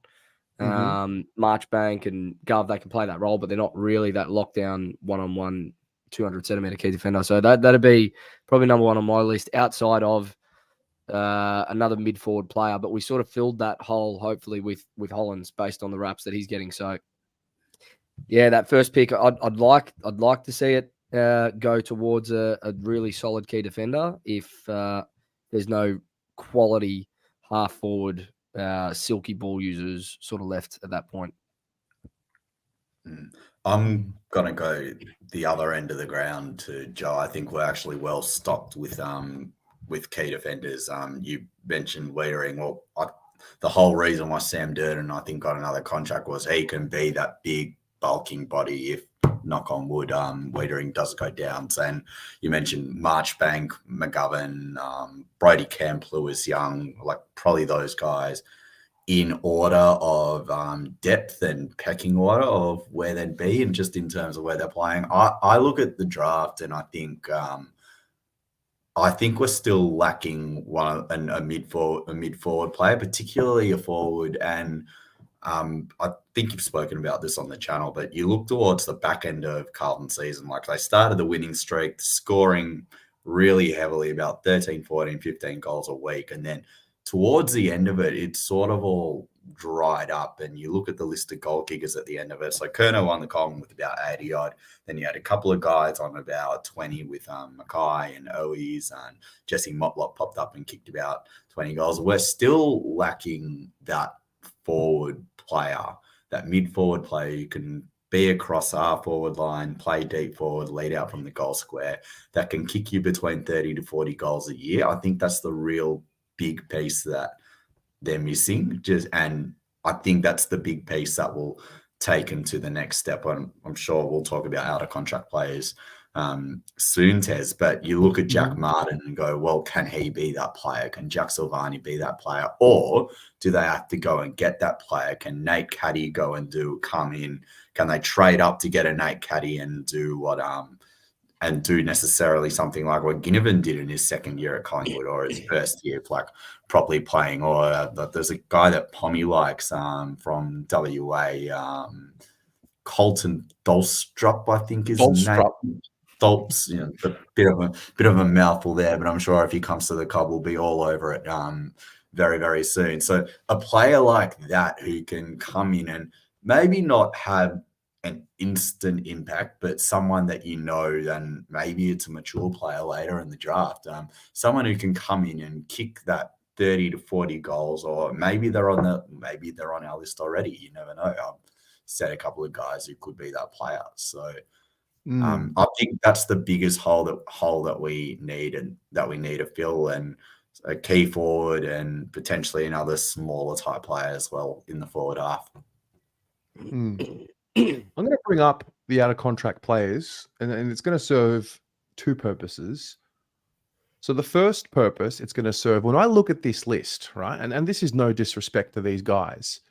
Marchbank and Gov, they can play that role, but they're not really that lockdown one-on-one 200-centimetre key defender. So that'd be probably number one on my list outside of another mid-forward player. But we sort of filled that hole, hopefully, with Hollands based on the raps that he's getting. So, yeah, that first pick, I'd like to see it go towards a really solid key defender if there's no quality half-forward silky ball users sort of left at that point. I'm going to go the other end of the ground to Joe. I think we're actually well stocked with key defenders. You mentioned Wiedering. Well, the whole reason why Sam Durden, I think, got another contract was he can be that big bulking body if, knock on wood, Wiedering does go down. And you mentioned Marchbank, McGovern, Brody Kemp, Lewis Young, like probably those guys in order of depth and pecking order of where they'd be, and just in terms of where they're playing. I look at the draft and I think we're still lacking a mid forward player, particularly a forward. And I think you've spoken about this on the channel, but you look towards the back end of Carlton season, like they started the winning streak, scoring really heavily, about 13, 14, 15 goals a week. And then towards the end of it, it's sort of all dried up. And you look at the list of goal kickers at the end of it. So Kerno won the Colin with about 80 odd. Then you had a couple of guys on about 20 with Mackay and Owies, and Jesse Motlop popped up and kicked about 20 goals. We're still lacking that forward player, that mid-forward player who can be across our forward line, play deep forward, lead out from the goal square, that can kick you between 30 to 40 goals a year. I think that's the real big piece that they're missing. And I think that's the big piece that will take them to the next step. I'm sure we'll talk about out-of-contract players soon, Tez, but you look at Jack Martin and go, well, can he be that player? Can Jack Silvagni be that player? Or do they have to go and get that player? Can Nate Caddy go and come in? Can they trade up to get a Nate Caddy and do what and do necessarily something like what Ginnivan did in his second year at Collingwood, or his first year, like properly playing? Or there's a guy that Pommy likes from WA, Carlton Dolstrup, I think is his name. Dolps, a bit of a mouthful there, but I'm sure if he comes to the club, we'll be all over it very, very soon. So a player like that who can come in and maybe not have an instant impact, but someone that and maybe it's a mature player later in the draft, someone who can come in and kick that 30 to 40 goals, or maybe they're on our list already. You never know. I've said a couple of guys who could be that player. So I think that's the biggest hole that we need to fill, and a key forward and potentially another smaller type player as well in the forward half. I'm going to bring up the out-of-contract players, and it's going to serve two purposes. So the first purpose it's going to serve, when I look at this list, right, and this is no disrespect to these guys,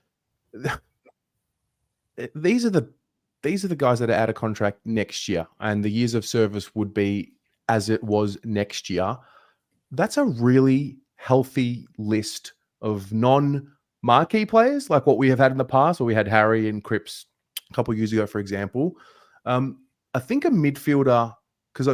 these are the guys that are out of contract next year, and the years of service would be as it was next year. That's a really healthy list of non-marquee players, like what we have had in the past, where we had Harry and Cripps a couple of years ago, for example. I think a midfielder, because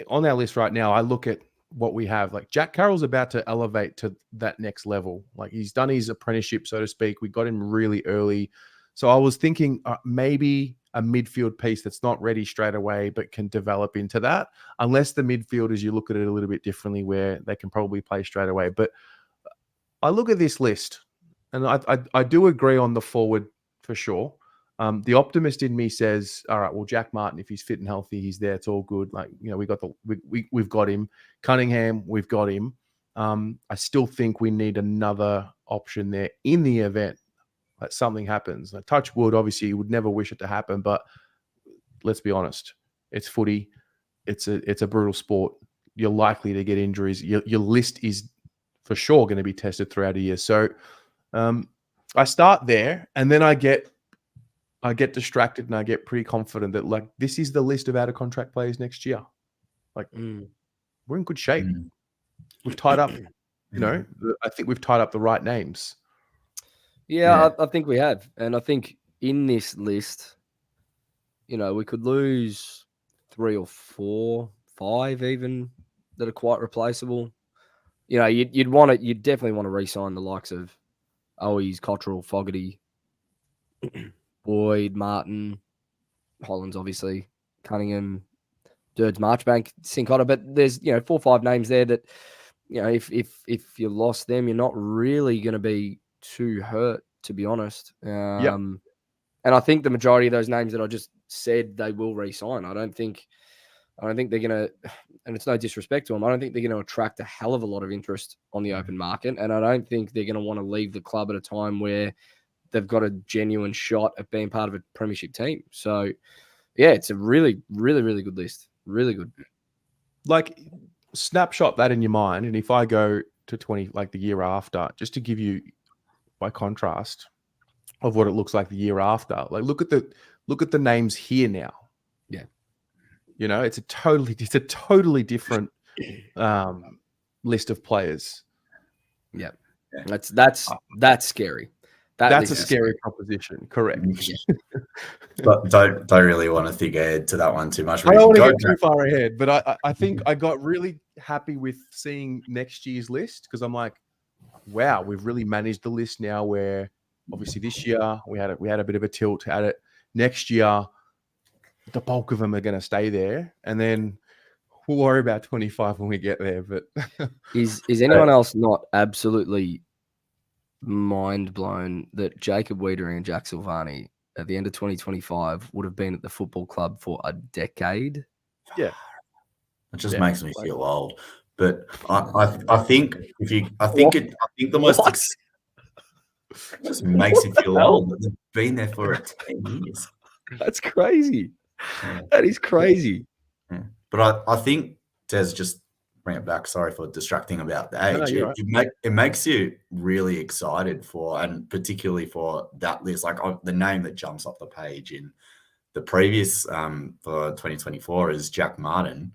on our list right now, I look at what we have. Like Jack Carroll's about to elevate to that next level. Like he's done his apprenticeship, so to speak. We got him really early. So I was thinking maybe a midfield piece that's not ready straight away, but can develop into that, unless the midfielders, you look at it a little bit differently, where they can probably play straight away. But I look at this list, and I do agree on the forward for sure. The optimist in me says, all right, well, Jack Martin, if he's fit and healthy, he's there. It's all good. Like, we've got him. Cunningham, we've got him. I still think we need another option there in the event that something happens. Like, touch wood, obviously you would never wish it to happen, but let's be honest, it's footy. It's a brutal sport. You're likely to get injuries. Your list is for sure going to be tested throughout a year. So I start there, and then I get distracted, and I get pretty confident that like this is the list of out of contract players next year. Like we're in good shape. Mm. We've tied up. I think we've tied up the right names. Yeah, I think we have. And I think in this list, we could lose 3 or 4, 5 even that are quite replaceable. You'd definitely want to re-sign the likes of Owies, Cottrell, Fogarty, Boyd, Martin, Hollands, obviously, Cunningham, Dirds, Marchbank, Sincotta. But there's 4 or 5 names there that if you lost them, you're not really going to be too hurt, to be honest. And I think the majority of those names that I just said, they will re-sign. I don't think they're going to, and it's no disrespect to them, I don't think they're going to attract a hell of a lot of interest on the open market. And I don't think they're going to want to leave the club at a time where they've got a genuine shot at being part of a premiership team. So, yeah, it's a really, really, really good list. Really good. Like, snapshot that in your mind. And if I go to 20, like the year after, just to give you, by contrast, of what it looks like the year after, like look at the names here now. Yeah. It's a totally different list of players. Yeah. That's scary. That's a scary proposition. Correct. But don't really want to think ahead to that one too much. I don't want to get too far ahead, but I think I got really happy with seeing next year's list, because I'm like, wow, we've really managed the list now, where obviously this year we had a bit of a tilt at it. Next year, the bulk of them are going to stay there, and then we'll worry about 25 when we get there. But is anyone else not absolutely mind blown that Jacob Wiedering and Jack Silvagni at the end of 2025 would have been at the football club for a decade? Yeah, it just makes me feel old. But I think the most it just makes you feel old. They've been there for 10 years. That's crazy. Yeah. That is crazy. Yeah. But I think Des, just bring it back. Sorry for distracting about the age. It makes you really excited for, and particularly for that list. Like the name that jumps off the page in the previous for 2024 is Jack Martin.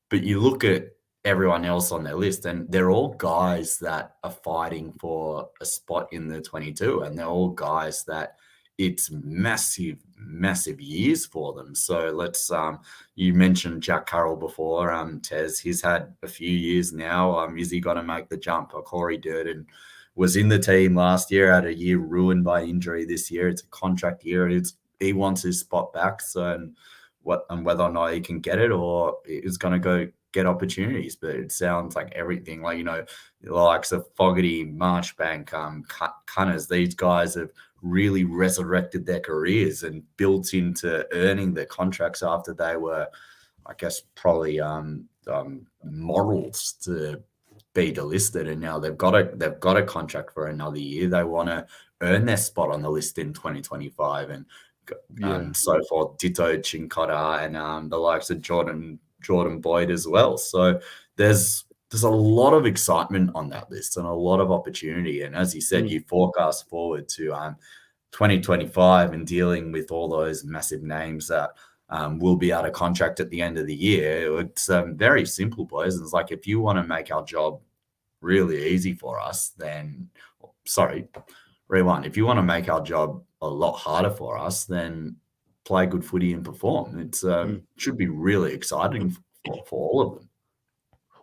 But you look at everyone else on their list, and they're all guys that are fighting for a spot in the 22, and they're all guys that it's massive years for them. So let's you mentioned Jack Carroll before, Tez. He's had a few years now. Is he going to make the jump? Corey Durden was in the team last year, had a year ruined by injury. This year it's a contract year. He wants his spot back. So whether or not he can get it, or is going to go get opportunities. But it sounds like everything, like, the likes of Fogarty, Marchbank, Cunners, these guys have really resurrected their careers and built into earning their contracts after they were, I guess, probably morals to be delisted, and now they've got a contract for another year. They want to earn their spot on the list in 2025 and so forth. Ditto Chincotta and the likes of Jordan Boyd as well. So there's a lot of excitement on that list and a lot of opportunity. And as you said, you forecast forward to 2025 and dealing with all those massive names that will be out of contract at the end of the year. It's very simple, boys. It's like, if you want to make our job really easy for us, then if you want to make our job a lot harder for us, then play good footy and perform. It's should be really exciting for all of them.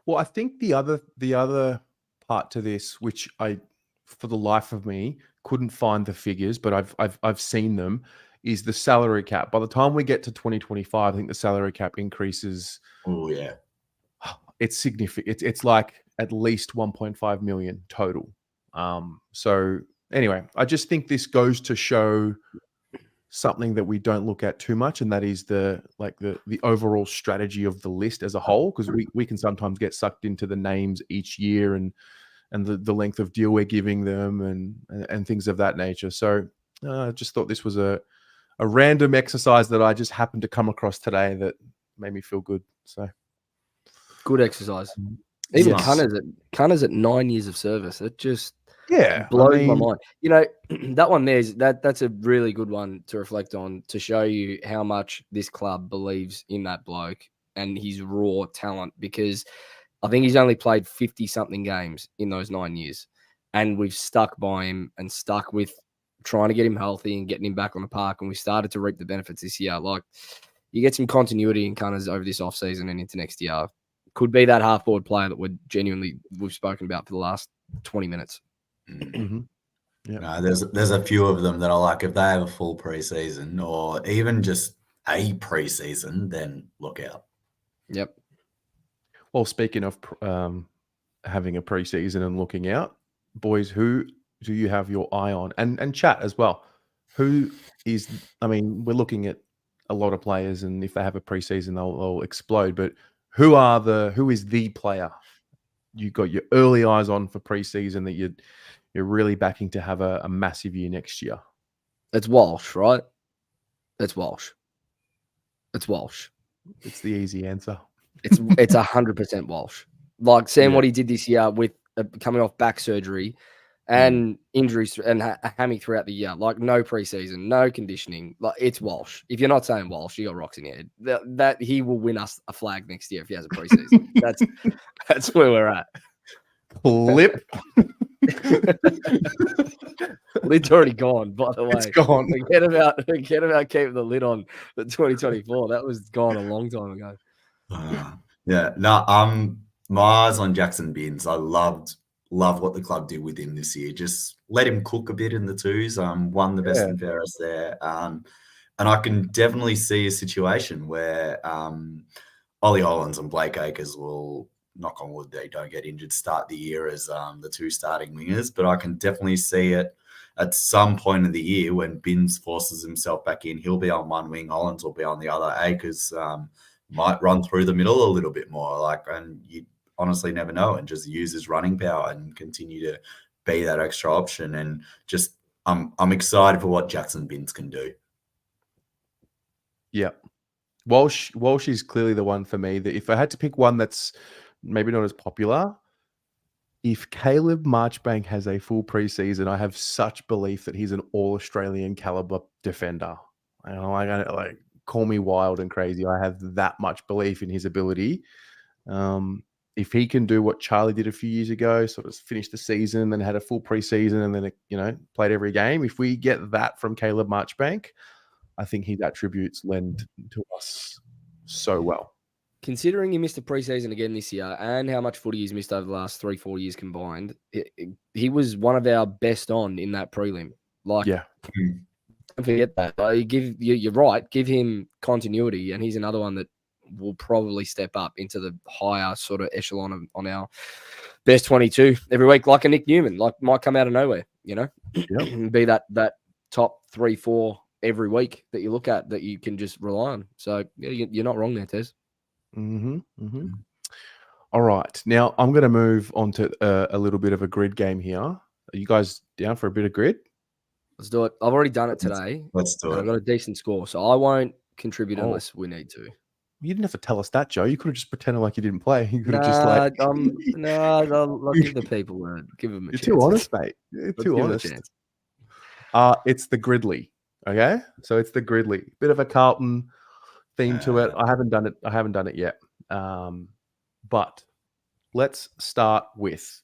Well, I think the other part to this, which I, for the life of me, couldn't find the figures, but I've seen them, is the salary cap. By the time we get to 2025, I think the salary cap increases. Oh yeah, it's significant. It's like at least 1.5 million total. So anyway, I just think this goes to show something that we don't look at too much, and that is the overall strategy of the list as a whole, because we can sometimes get sucked into the names each year and the length of deal we're giving them and things of that nature. So I just thought this was a random exercise that I just happened to come across today that made me feel good. So good exercise. Even Cunners at 9 years of service, it just Yeah, blows my mind. You know, that one that's a really good one to reflect on, to show you how much this club believes in that bloke and his raw talent, because I think he's only played 50 something games in those 9 years, and we've stuck by him and stuck with trying to get him healthy and getting him back on the park, and we started to reap the benefits this year. Like, you get some continuity in Cunners over this offseason and into next year. Could be that half-forward player that we've spoken about for the last 20 minutes. Mm-hmm. Yeah. No, there's a few of them that are like, if they have a full preseason or even just a preseason, then look out. Yep. Well, speaking of having a preseason and looking out, boys, who do you have your eye on? And chat as well. Who is? I mean, we're looking at a lot of players, and if they have a preseason, they'll explode. But who is the player you got your early eyes on for preseason that you're really backing to have a massive year next year? It's Walsh, right? It's Walsh. It's Walsh. It's the easy answer. It's 100% Walsh. Like, seeing what he did this year with coming off back surgery and injuries and a hammy throughout the year. Like, no preseason, no conditioning. Like, it's Walsh. If you're not saying Walsh, you got rocks in your head. That he will win us a flag next year if he has a preseason. That's where we're at. Flip. Lid's already gone, by the way. It's gone. Forget about keeping the lid on for 2024. That was gone a long time ago. Yeah, no, my eyes on Jackson Binns. I love what the club did with him this year. Just let him cook a bit in the twos. Won the best and fairest there. And I can definitely see a situation where Ollie Hollands and Blake Acres will, knock on wood, they don't get injured, start the year as the two starting wingers. But I can definitely see it at some point of the year when Binns forces himself back in. He'll be on one wing, Hollands will be on the other. Acres might run through the middle a little bit more, and you honestly never know, and just use his running power and continue to be that extra option. And just I'm excited for what Jackson Binns can do. Yeah. Walsh is clearly the one for me. That if I had to pick one that's maybe not as popular, if Caleb Marchbank has a full preseason, I have such belief that he's an all-Australian caliber defender. Like, call me wild and crazy. I have that much belief in his ability. If he can do what Charlie did a few years ago, sort of finish the season, then had a full preseason, and then played every game. If we get that from Caleb Marchbank, I think his attributes lend to us so well. Considering he missed the preseason again this year and how much footy he's missed over the last 3-4 years combined, he was one of our best on in that prelim. Like, yeah. Don't forget that. You're right. Give him continuity, and he's another one that will probably step up into the higher sort of echelon on our best 22 every week, like a Nick Newman. Like, might come out of nowhere, Yep. be that top 3-4 every week that you look at that you can just rely on. So yeah, you're not wrong there, Tez. Mm-hmm. Mm-hmm. All right. Now I'm going to move on to a little bit of a grid game here. Are you guys down for a bit of grid? Let's do it. I've already done it today. Let's do it. I've got a decent score, so I won't contribute unless we need to. You didn't have to tell us that, Joe. You could have just pretended like you didn't play. You could have just I'll give the people give them a chance. You're too honest, mate. You're too honest. It's the Gridley. Okay, so it's the Gridley. Bit of a Carlton theme to it. I haven't done it yet. But let's start with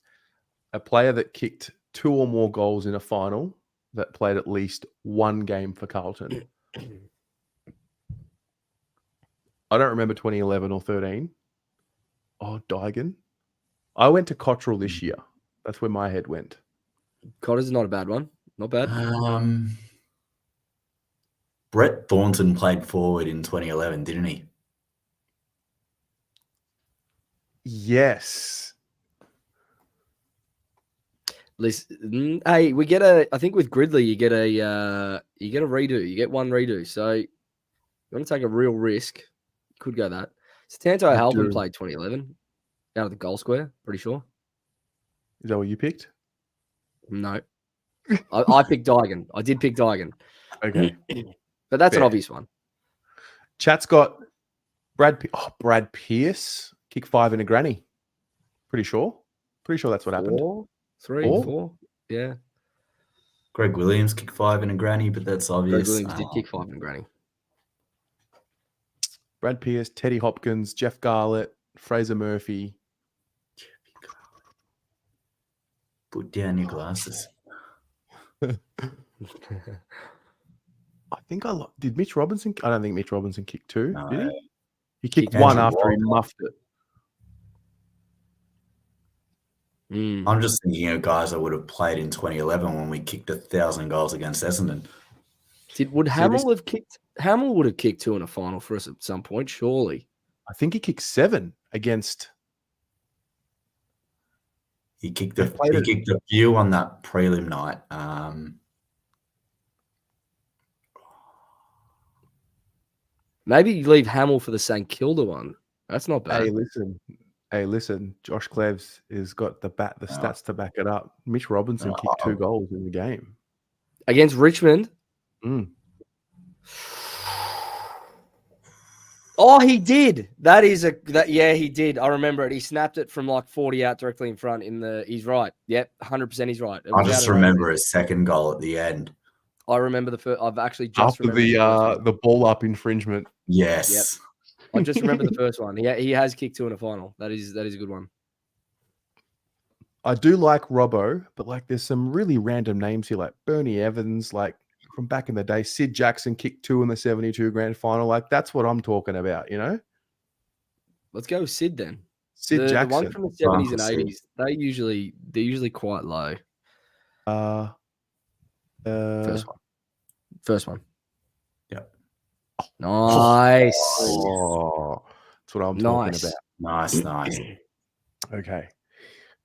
a player that kicked 2 or more goals in a final that played at least one game for Carlton. I don't remember 2011 or 13. Oh, Digan. I went to Cottrell this year. That's where my head went. Cotter's not a bad one. Not bad. Brett Thornton played forward in 2011, didn't he? Yes. Listen, hey, I think with Gridley you get a redo. You get one redo. So you want to take a real risk, you could go that. Stanto Halpin played 2011 out of the goal square, pretty sure. Is that what you picked? No. I picked Digan. I did pick Digan. Okay. But that's an obvious one. Chat's got Brad Pierce, kick 5 in a granny. Pretty sure that's what happened. 4. Yeah. Greg Williams kicked 5 in a granny, but that's Greg obvious. Williams did kick 5 in granny. Brad Pierce, Teddy Hopkins, Jeff Garlett, Fraser Murphy. Put down your glasses. I think did Mitch Robinson. I don't think Mitch Robinson kicked 2. No. Did he? He kicked Kicked 1 Andrew after he Walker. muffed it. I'm just thinking of guys that would have played in 2011 when we kicked 1,000 goals against Essendon. Would Hamill have kicked? Hamill would have kicked 2 in a final for us at some point, surely. I think he kicked 7 against. He kicked They played it- a few on that prelim night. Maybe you leave Hamill for the St Kilda one. That's not bad. Hey, listen. Josh Cleves has got the stats to back it up. Mitch Robinson kicked 2 goals in the game. Against Richmond. Mm. Oh, he did. Yeah, he did. I remember it. He snapped it from like 40 out directly in front he's right. Yep, 100% he's right. I just remember his second goal at the end. I remember the first. I've actually just After the ball up infringement. Yes. I just remember the first one. He has kicked 2 in a final. That is a good one. I do like Robbo, but like there's some really random names here, like Bernie Evans, like from back in the day. Sid Jackson kicked 2 in the 72 grand final. Like that's what I'm talking about, you know? Let's go with Sid then. Sid The Jackson. one from the 70s and Sid. 80s, they're usually quite low. First one. Yep. Nice. Oh, that's what I'm talking Nice. about. Nice. Okay.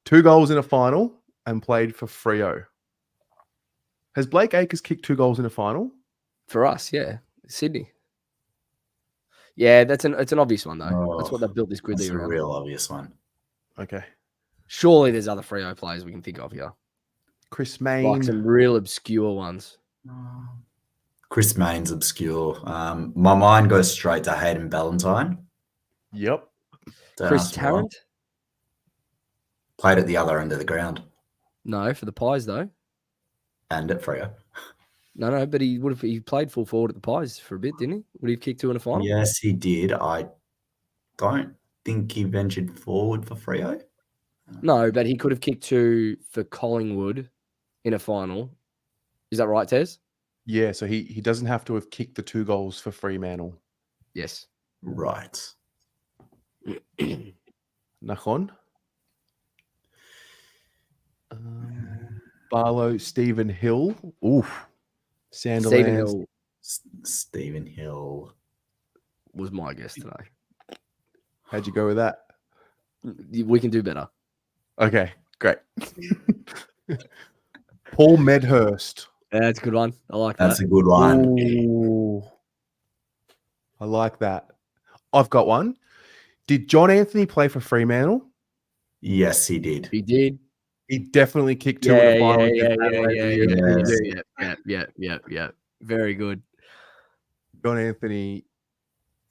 2 goals in a final and played for Freo. Has Blake Acres kicked 2 goals in a final? For us, yeah. Sydney. Yeah, it's an obvious one though. That's what they built this That's Gridley a around. real obvious one. Okay. Surely there's other Freo players we can think of here. Chris Main. Like some real obscure ones. Chris Main's obscure. My mind goes straight to Hayden Ballantyne. Yep. Don't Chris ask me why. Tarrant? Played at the other end of the ground No, for the Pies though. and at Freo. No, but he played full forward at the Pies for a bit, didn't he? Would he have kicked 2 in a final? Yes, he did. I don't think he ventured forward for Freo. No, but he could have kicked 2 for Collingwood in a final. Is that right, Tez? Yeah, so he doesn't have to have kicked the 2 goals for Fremantle. Yes. Right. Nachon. Barlow, Stephen Hill. Oof. Sandilands. Stephen Hill Stephen Hill. was my guess today. How'd you go with that? We can do better. Okay, great. Paul Medhurst. Yeah, that's a good one. I like that. That's a good one. Ooh. I like that. I've got one. Did John Anthony play for Fremantle? Yes, he did. He did. He definitely kicked 2 in the final. against Adelaide. Yeah. Very good. John Anthony.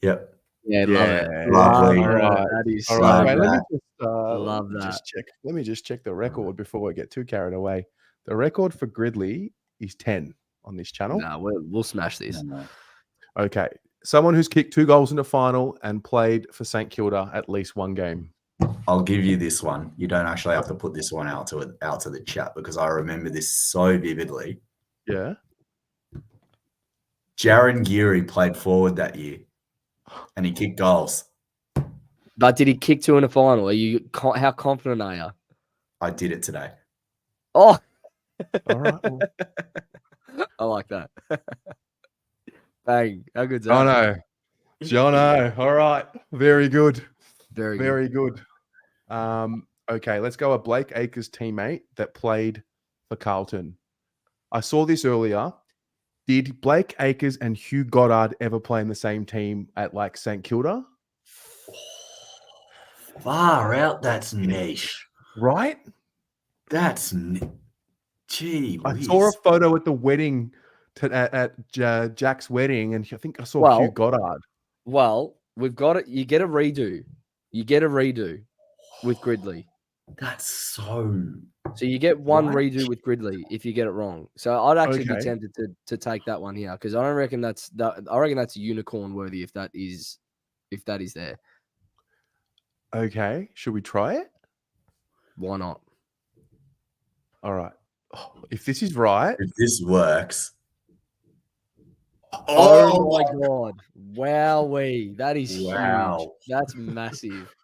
Yep. Yeah, love it. Lovely. All right. That is All so right, Love mate, good. Love that. Let me just check the record before we get too carried away. The record for Gridley is 10 on this channel. Nah, we'll smash this. Okay. Someone who's kicked 2 goals in the final and played for St Kilda at least 1 game. I'll give you this one. You don't actually have to put this one out to the chat because I remember this so vividly. Yeah. Jaron Geary played forward that year, and he kicked goals. But did he kick 2 in a final? How confident are you? I did it today. Oh, All right. Well, I like that. Bang. How good's that? Jono. All right. Very good. Very good. Very good. Okay, let's go a Blake Acres teammate that played for Carlton. I saw this earlier. Did Blake Acres and Hugh Goddard ever play in the same team at like St Kilda? Far out. That's niche. Right? That's gee. I saw a photo at the wedding at Jack's wedding, and I think I saw Hugh Goddard. Well, we've got it. You get a redo. You get a redo with Gridley. That's so So you get one What? redo with Gridley if you get it wrong. So I'd actually be Okay. tempted to take that one here because I don't reckon I reckon that's unicorn worthy if that is there. Okay. Should we try it? Why not? All right. Oh, if this is right, If this works. Oh my god! Wowee, that is Wow. huge. That's massive.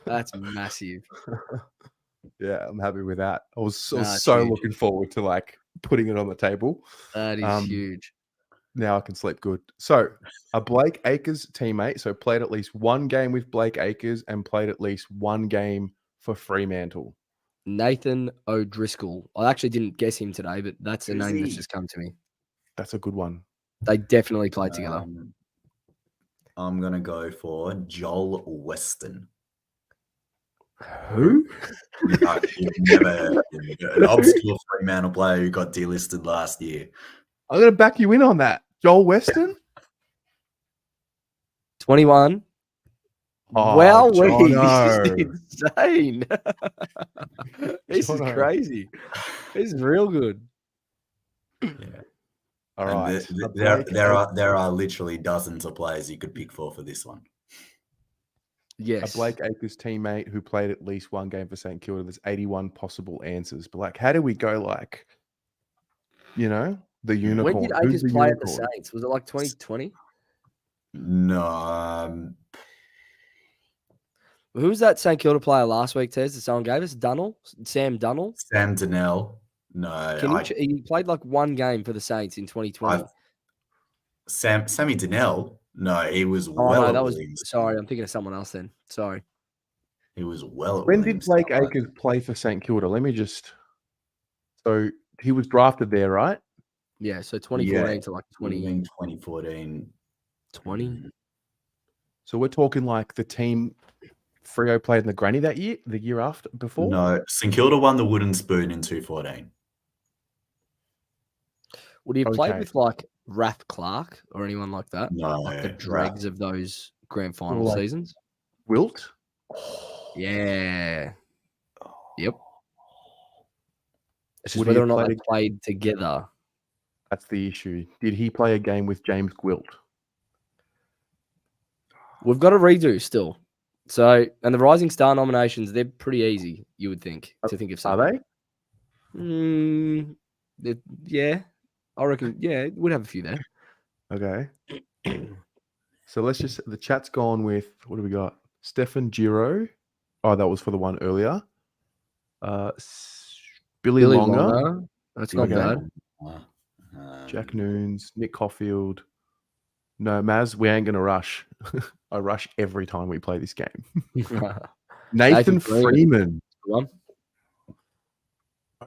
That's massive. yeah, I'm happy with that. I was Nah, it's so huge. looking forward to like putting it on the table. That is huge. Now I can sleep good. So, a Blake Acres teammate, so played at least one game with Blake Acres and played at least one game for Fremantle. Nathan O'Driscoll. I actually didn't guess him today, but that's a Who's name that's he? just come to me. That's a good one. They definitely played together. I'm gonna go for Joel Weston. Who? You've never an obscure Fremantle player who got delisted last year. I'm going to back you in on that. Joel Weston? 21. Oh, Wow, this is Jono. insane. This is Jono. crazy. This is real good. Yeah. All And right. there are literally dozens of players you could pick for this one. Yes. A Blake Acres teammate who played at least one game for St Kilda. There's 81 possible answers. But like, how do we go like, the unicorn? When did Who's Akers the play at the unicorn? Saints? Was it like 2020? No, Who was that St Kilda player last week, Tez, that someone gave us? Sam Dunnell? Sam Donnell. No, He played like one game for the Saints in 2020. Sammy Donnell. No, he was Oh, well. no, at that was. Williams. Sorry, I'm thinking of someone else then. Sorry. He was well. At When did Williams. Blake Acres play for St Kilda? Let me just. So he was drafted there, right? Yeah, so 2014 Yeah, to like Would have 2020. been 2014. 20? So we're talking like the team Freo played in the granny that year, the year after, before? No, St Kilda won the Wooden Spoon in 2014. Would he have played Okay. with like Rath Clark or anyone like that? No, Like the dregs of those grand final Like- seasons? Wilt? Yeah. Yep. It's just Would he whether or have not they played- played together. That's the issue. Did he play a game with James Gwilt? We've got to redo still. So, and the Rising Star nominations, they're pretty easy, you would think, to think of Are something. they? Yeah. I reckon, yeah, we'd have a few there. Okay. So let's just, the chat's gone with, what do we got? Stefan Giro. Oh, that was for the one earlier. Billy Longer. That's not Okay. bad. Jack Noons. Nick Caulfield. No, Maz, we ain't going to rush. I rush every time we play this game. Nathan Freeman. One.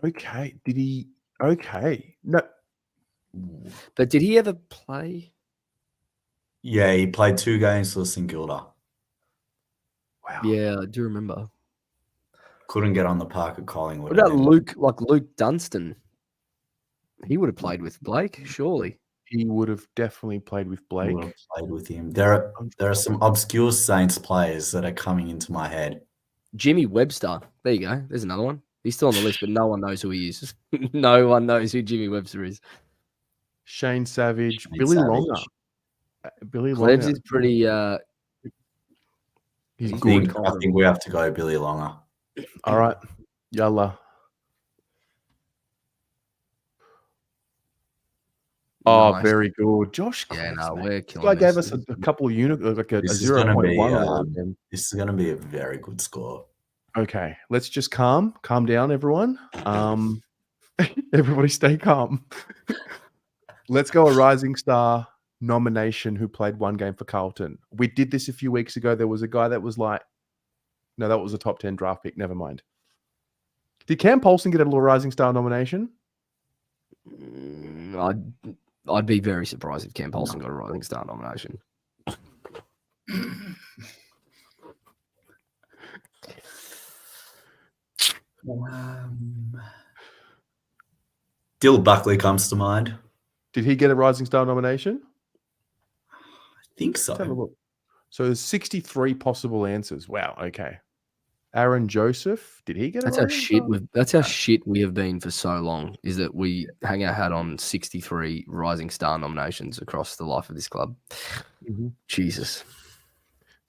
Okay. Did he? Okay. No. But did he ever play? Yeah, he played 2 games for St Kilda. Wow. Yeah, I do remember. Couldn't get on the park at Collingwood. What about Luke Dunstan? He would have played with Blake, surely. He would have definitely played with Blake. Would have played with him. There are some obscure Saints players that are coming into my head. Jimmy Webster. There you go. There's another one. He's still on the list, but no one knows who he is. No one knows who Jimmy Webster is. Shane Savage. Shane Billy Savage. Longer. Billy Klebs Longer. is pretty. He's I good. think we have to go Billy Longer. All right. Yalla. Oh, Nice. very good. Josh. Yeah, Klebs, no, man. we're This killing guy gave this. us a couple of like a This is gonna 0.1 be, on that. This is going to be a very good score. Okay, let's just calm down, everyone. Everybody stay calm. Let's go a Rising Star nomination who played one game for Carlton. We did this a few weeks ago. There was a guy that was like, no, that was a top 10 draft pick. Never mind. Did Cam Polson get a little Rising Star nomination? I'd be very surprised if Cam Polson got a Rising Star nomination. Dill Buckley comes to mind. Did he get a Rising Star nomination? I think Let's have a so. look. So there's 63 possible answers. Wow. Okay. Aaron Joseph, did he get a That's how rising shit star? we've. That's how shit we have been for so long. Is that we hang our hat on 63 Rising Star nominations across the life of this club. Mhm. Jesus.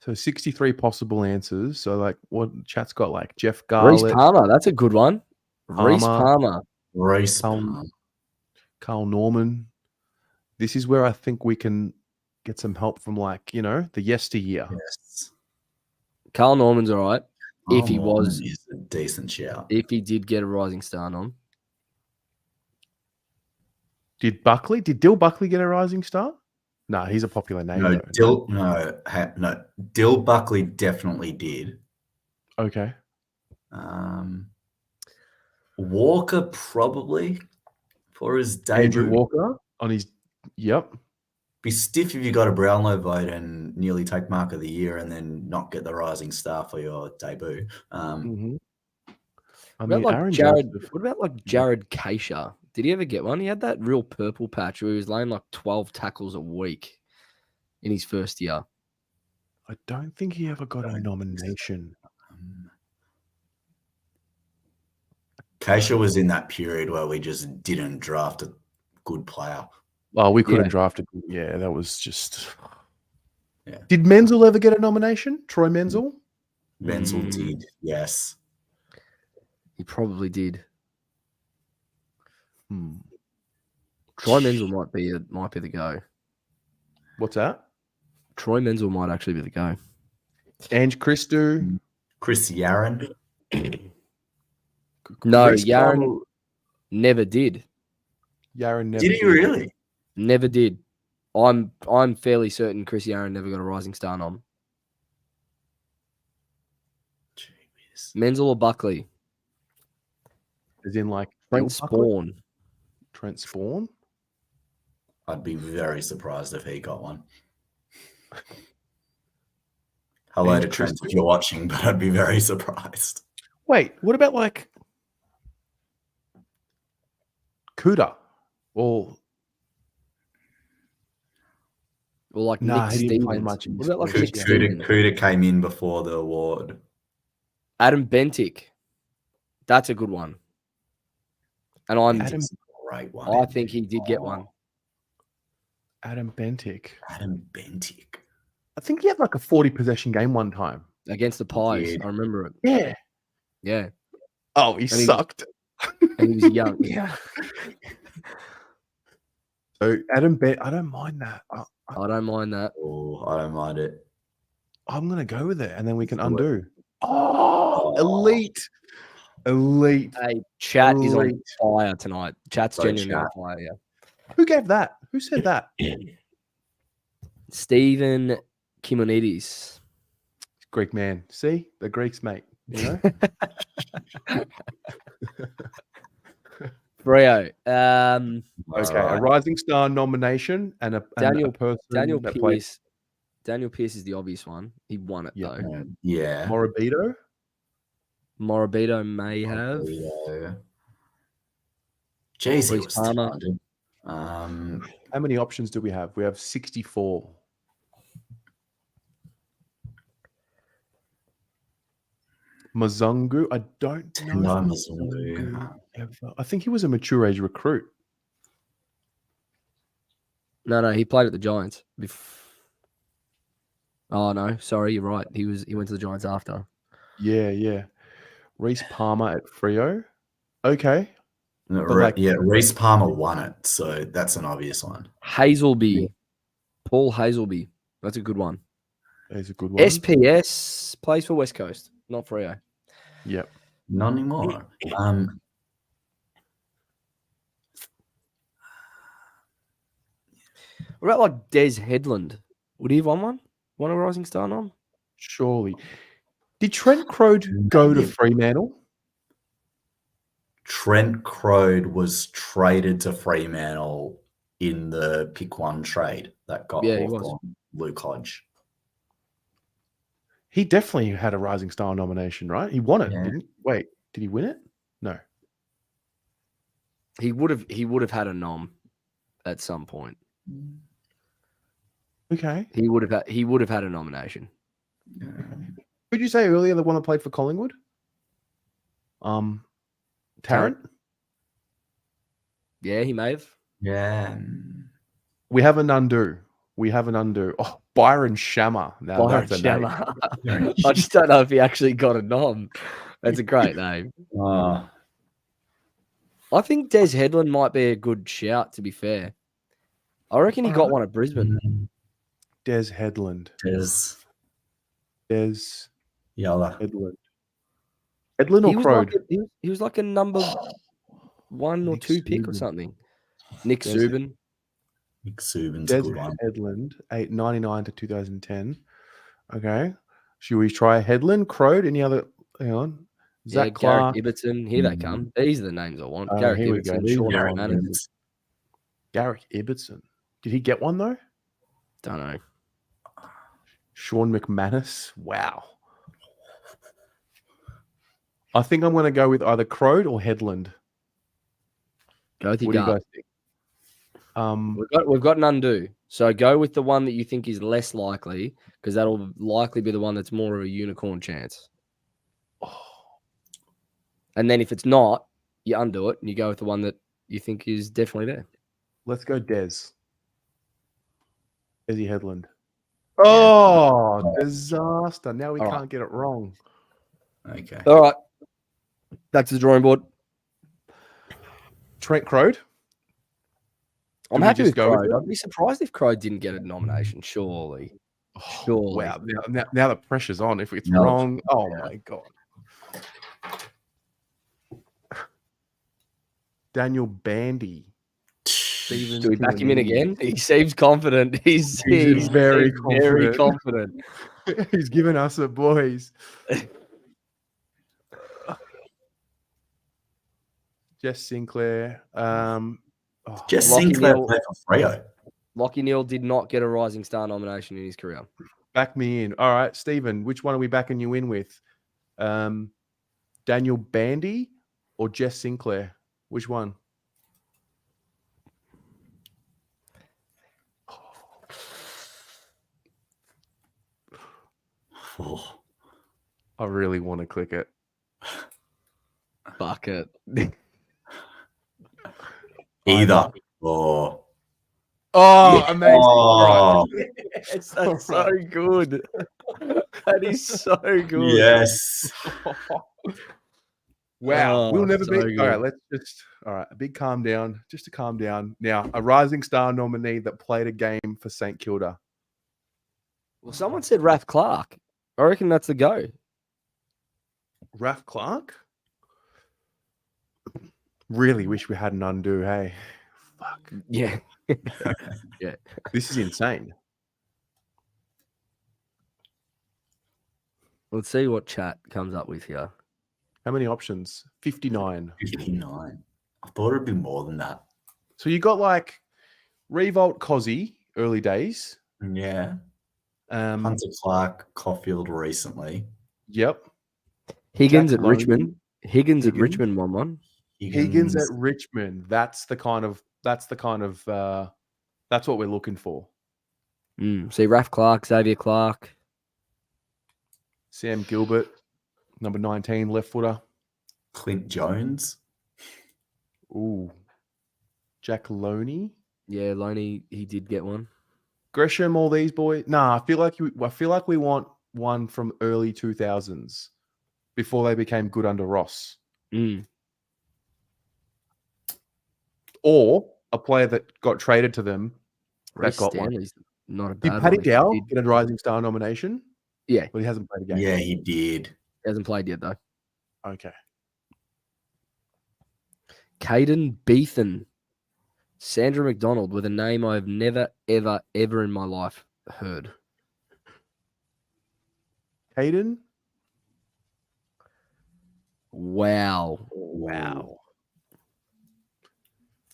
So 63 possible answers. So like what chat's got like Jeff Reece Garlett, Palmer. That's a good one. Reece Palmer. Palmer. Reece Carl, Palmer. Carl Norman. This is where I think we can get some help from like, you know, the yesteryear. Yes. Carl Norman's all right. If he Norman was, is a decent shout. if he did get a Rising Star nom. Did Dill Buckley get a rising star? No, he's a popular name. No, though. Dill Buckley definitely did. Okay. Walker probably for his debut. Andrew Walker on his. Yep. Be stiff if you got a Brownlow vote and nearly take Mark of the Year and then not get the Rising Star for your debut. Mm-hmm. I What mean, about like Aaron Jared? Joseph. What about like Jared Keisha? Did he ever get one? He had that real purple patch where he was laying like 12 tackles a week in his first year. I don't think he ever got a nomination. Keisha was in that period where we just didn't draft a good player. Well, we couldn't Yeah. draft it. Yeah, that was just. Yeah. Did Menzel ever get a nomination? Troy Menzel? Menzel Mm. did, yes. He probably did. Hmm. Troy Menzel might be the go. What's that? Troy Menzel might actually be the go. Ange Christou? Chris Yarran. No, Reece Yarran Palmer- never did. Yarran never Did he really? Never did. I'm fairly certain Chris Yarran never got a Rising Star nom. Jeez. Menzel or Buckley? As in like Trent Dill Buckley? Spawn. Trent Spawn? I'd be very surprised if he got one. Hello Ange to Trent Christou? if you're watching, but I'd be very surprised. Wait, what about like Kuda? Or Or like Nah, Nick he didn't play Stevens. much in What his about like first Nick year. Stevens? Kuda came in before the award. Adam Bentic. That's a good one. And Adam- That's a great one. I think he did get one. Adam Bentic. Adam Bentic. I think he had like a 40 possession game one time. Against the Pies. did. I remember it. Yeah. Yeah. Oh, he he- sucked. And he was young. Yeah. So Adam I don't mind that. I don't mind that. Oh, I don't mind it. I'm gonna go with it, and then we can Do it. undo. Oh, elite. Hey, chat is on Elite. fire tonight. Chat's Go genuinely on chat. fire, yeah. Who gave that? Who said that? Stephen Kimonidis. Greek man. See the Greeks, mate. You know. Freo. Okay, a Alright. Rising Star nomination and a Daniel- person Daniel that played Pierce. Daniel Pierce is the obvious one. He won it Yeah. though. Yeah. Morabito. Morabito may have. Yeah. Jeez, he Reece was Palmer. talented. How many options do we have? We have 64. Mazungu. I don't know. No, if Mazungu. I think he was a mature age recruit. No, he played at the Giants. Oh no, sorry, you're right. He went to the Giants after. Yeah. Reece Palmer at Freo. Okay. No, But like- yeah, Reece Palmer won it, so that's an obvious one. Hazelby. Yeah. Paul Hazelby. That's a good one. There's a good one. SPS plays for West Coast, not Freo. Yep. Not anymore. What about like Des Headland? Would he have won one? Won a Rising Star nom? Surely. Did Trent Crode go to Yeah. Fremantle? Trent Crode was traded to Fremantle in the pick one trade that got Yeah, he was. Hawthorn, Luke Hodge. He definitely had a Rising Star nomination, right? He won it, Yeah. didn't he? Wait, did he win it? No. He would have had a nom at some point. Okay. He would have had a nomination. Who'd you say earlier the one that played for Collingwood? Tarrant? Yeah, he may have. Yeah. We have an undo. Oh, Byron Shammer. Now Byron that's a name. Shammer. I just don't know if he actually got a nom. That's a great name. Oh, I think Des Headland might be a good shout, to be fair. I reckon he got one at Brisbane. Des Headland. Des Headland. Yalla. Headland or He was, Crode? he was like a number 1 or Nick 2 pick or Subban. something. Nick Des- Subban. Nick Subban's a Des good one. Headland, 899 to 2010. Okay. Should we try Headland, Crode? Any other? Hang on. Yeah, Zach Clark. Garrett Ibbotson. Here they come. These are the names I want. Oh, Garrett here we go. Ibbotson, These Sean are Garrett the O'Malley. Ibbotson. Garrick Ibbotson. Did he get one though? Don't know. Sean McManus. Wow. I think I'm going to go with either Crode or Headland. Go with your What do you gut. guys think? We've got an undo. So go with the one that you think is less likely, because that'll likely be the one that's more of a unicorn chance. And then if it's not, you undo it and you go with the one that you think is definitely there. Let's go Desi Headland. Oh, disaster. Now we All can't right. get it wrong. Okay. All right. Back to the drawing board. Trent Crode. I'm we happy just with go with Crode. it? I'd be surprised if Crode didn't get a nomination, surely. Oh, Surely. wow. Now the pressure's on. If it's No. wrong, oh my God. Daniel Bandy. Stephen Do we back him in Tierney. again? He seems confident. He's very very confident. confident. He's given us a boys. Jess Sinclair. Just Lockie Sinclair Neal- played for Freo. Lockie Neal did not get a Rising Star nomination in his career. Back me in. All right, Stephen, which one are we backing you in with? Daniel Bandy or Jess Sinclair? Which one? Oh, I really want to click it. Bucket. either. Or Oh, amazing. All oh, Yes, that's so good. That is so good. yes. right. Wow. Oh, We'll never so be. All good. right, let's just, all right, a big calm down. Just to calm down. Now, a Rising Star nominee that played a game for St. Kilda. Well, someone said Raph Clark. I reckon that's the go. Raph Clark? Really wish we had an undo, hey. Fuck. Yeah. This is insane. Let's see what chat comes up with here. How many options? 59. 59. I thought it'd be more than that. So you got like Revolt Cozzy, early days. Yeah. Um, Hunter Clark, Caulfield recently. Yep. Higgins Jack at Richmond. Logan. Higgins at Higgins. Richmond, 1-1. Higgins at Richmond. That's what we're looking for. See, Raph Clark, Xavier Clark. Sam Gilbert, number 19, left footer. Clint Jones. Ooh. Jack Loney. Yeah, Loney, he did get one. Gresham, all these boys. Nah, I feel like we want one from early 2000s before they became good under Ross. Or a player that got traded to them that Reece got one. Stanley's not a bad Did Paddy one. Gow He get a Rising Star nomination? Yeah. But he hasn't played a game. Yeah, he did. hasn't played yet, though. Okay. Caden Beethan. Sandra McDonald with a name I've never, ever, ever in my life heard. Hayden? Wow.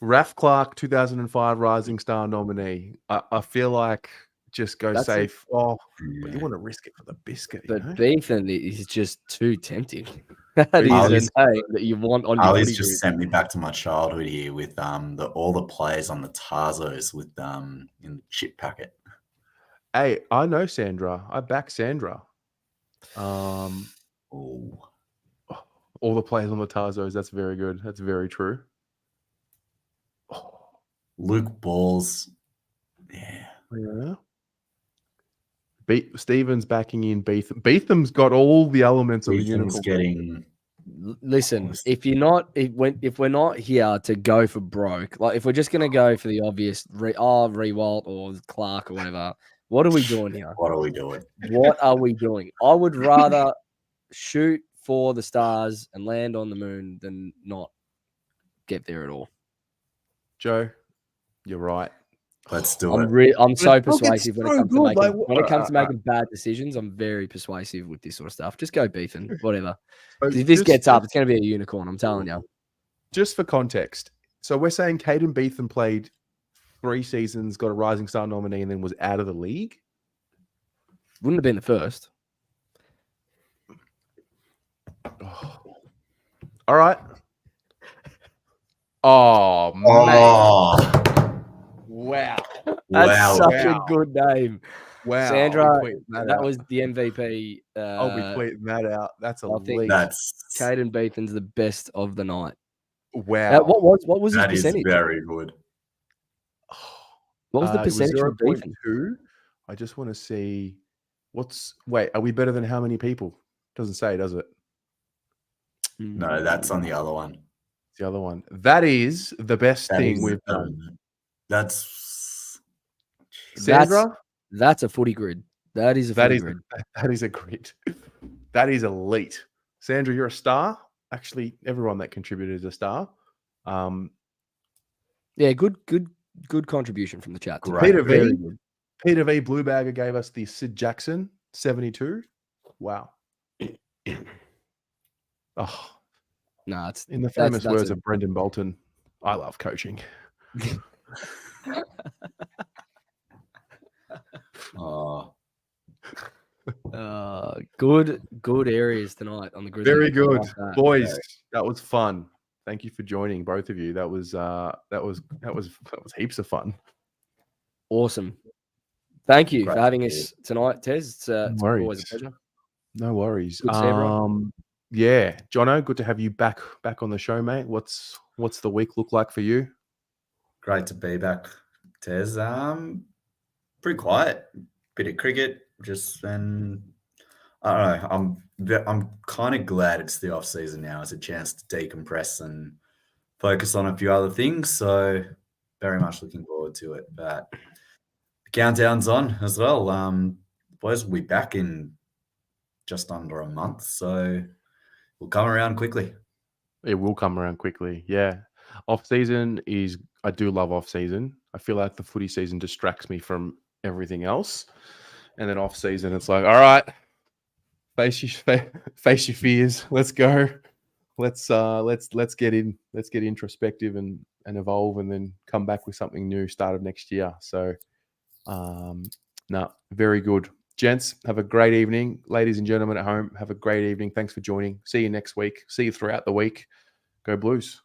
Raph Clark, 2005 Rising Star nominee. I feel like just go That's safe. But Yeah. you want to risk it for the biscuit. But You know? Beethan is just too tempting. That is Ali's- a name that you want on your Ali's footy just grid. sent me back to my childhood here with all the players on the Tarzos with in the chip packet. Hey, I know Sandra. I back Sandra. Um, Oh, all the players on the Tarzos. That's very good. That's very true. Luke Balls. Yeah. Yeah. Stevens backing in Beetham. Beetham's got all the elements of a Ethan's unicorn. getting. Listen, Honest. if we're not here to go for broke, like if we're just gonna go for the obvious, Rewalt or Clark or whatever, what are we doing here? What are we doing? What are we doing? I would rather shoot for the stars and land on the moon than not get there at all. Joe, you're right. Let's do it. I'm so But it's persuasive when it so comes to good, making like, when it comes to making bad decisions. I'm very persuasive with this sort of stuff. Just go beefing, whatever. So 'Cause if this just- gets up, it's going to be a unicorn. I'm telling you. Just for context, so we're saying Caden Beetham played 3 seasons, got a Rising Star nominee, and then was out of the league. Wouldn't have been the first. All right. Oh, man. Oh, Wow. That's wow. such Wow. a good name. Wow. Sandra, I'll be tweeting that out. was the MVP. I'll be tweeting that out. That's I think elite. That's Caden Beetham's the best of the night. Wow. What was his that is percentage? very good. What was the It was percentage of Beetham? 0.2. I just want to see wait, are we better than how many people? Doesn't say, does it? No, that's on the other one. It's the other one. That is the best That thing is, we've done. That's Sandra, That's a footy grid. That is a that footy is grid. that is a grid. That is elite. Sandra, you're a star. Actually, everyone that contributed is a star. Yeah, good contribution from the chat. Too. Great. Peter Very V. good. Peter V. Bluebagger gave us the Sid Jackson 72. Wow. Oh, Nah, it's in the That's- famous that's words a- of Brendan Bolton, I love coaching. oh, good areas tonight on the grid. Very good, that. boys. That was fun. Thank you for joining, both of you. That was heaps of fun. Awesome. Thank you Great. for having us tonight, Tez. It's always a worries. pleasure. No worries. Good to see you, bro. Yeah, Jono, good to have you back on the show, mate. What's the week look like for you? great to be back, Tez. Pretty quiet. Bit of cricket, just and I don't know. I'm kind of glad it's the off season now. It's a chance to decompress and focus on a few other things. So very much looking forward to it. But the countdown's on as well. Boys will be back in just under a month, so we'll come around quickly. It will come around quickly. Yeah. Off season I do love off season. I feel like the footy season distracts me from everything else. And then off season, it's like, all right, face your fears. Let's go. Let's get introspective and evolve, and then come back with something new start of next year. So, very good. Gents, have a great evening. Ladies and gentlemen at home, have a great evening. Thanks for joining. See you next week. See you throughout the week. Go Blues.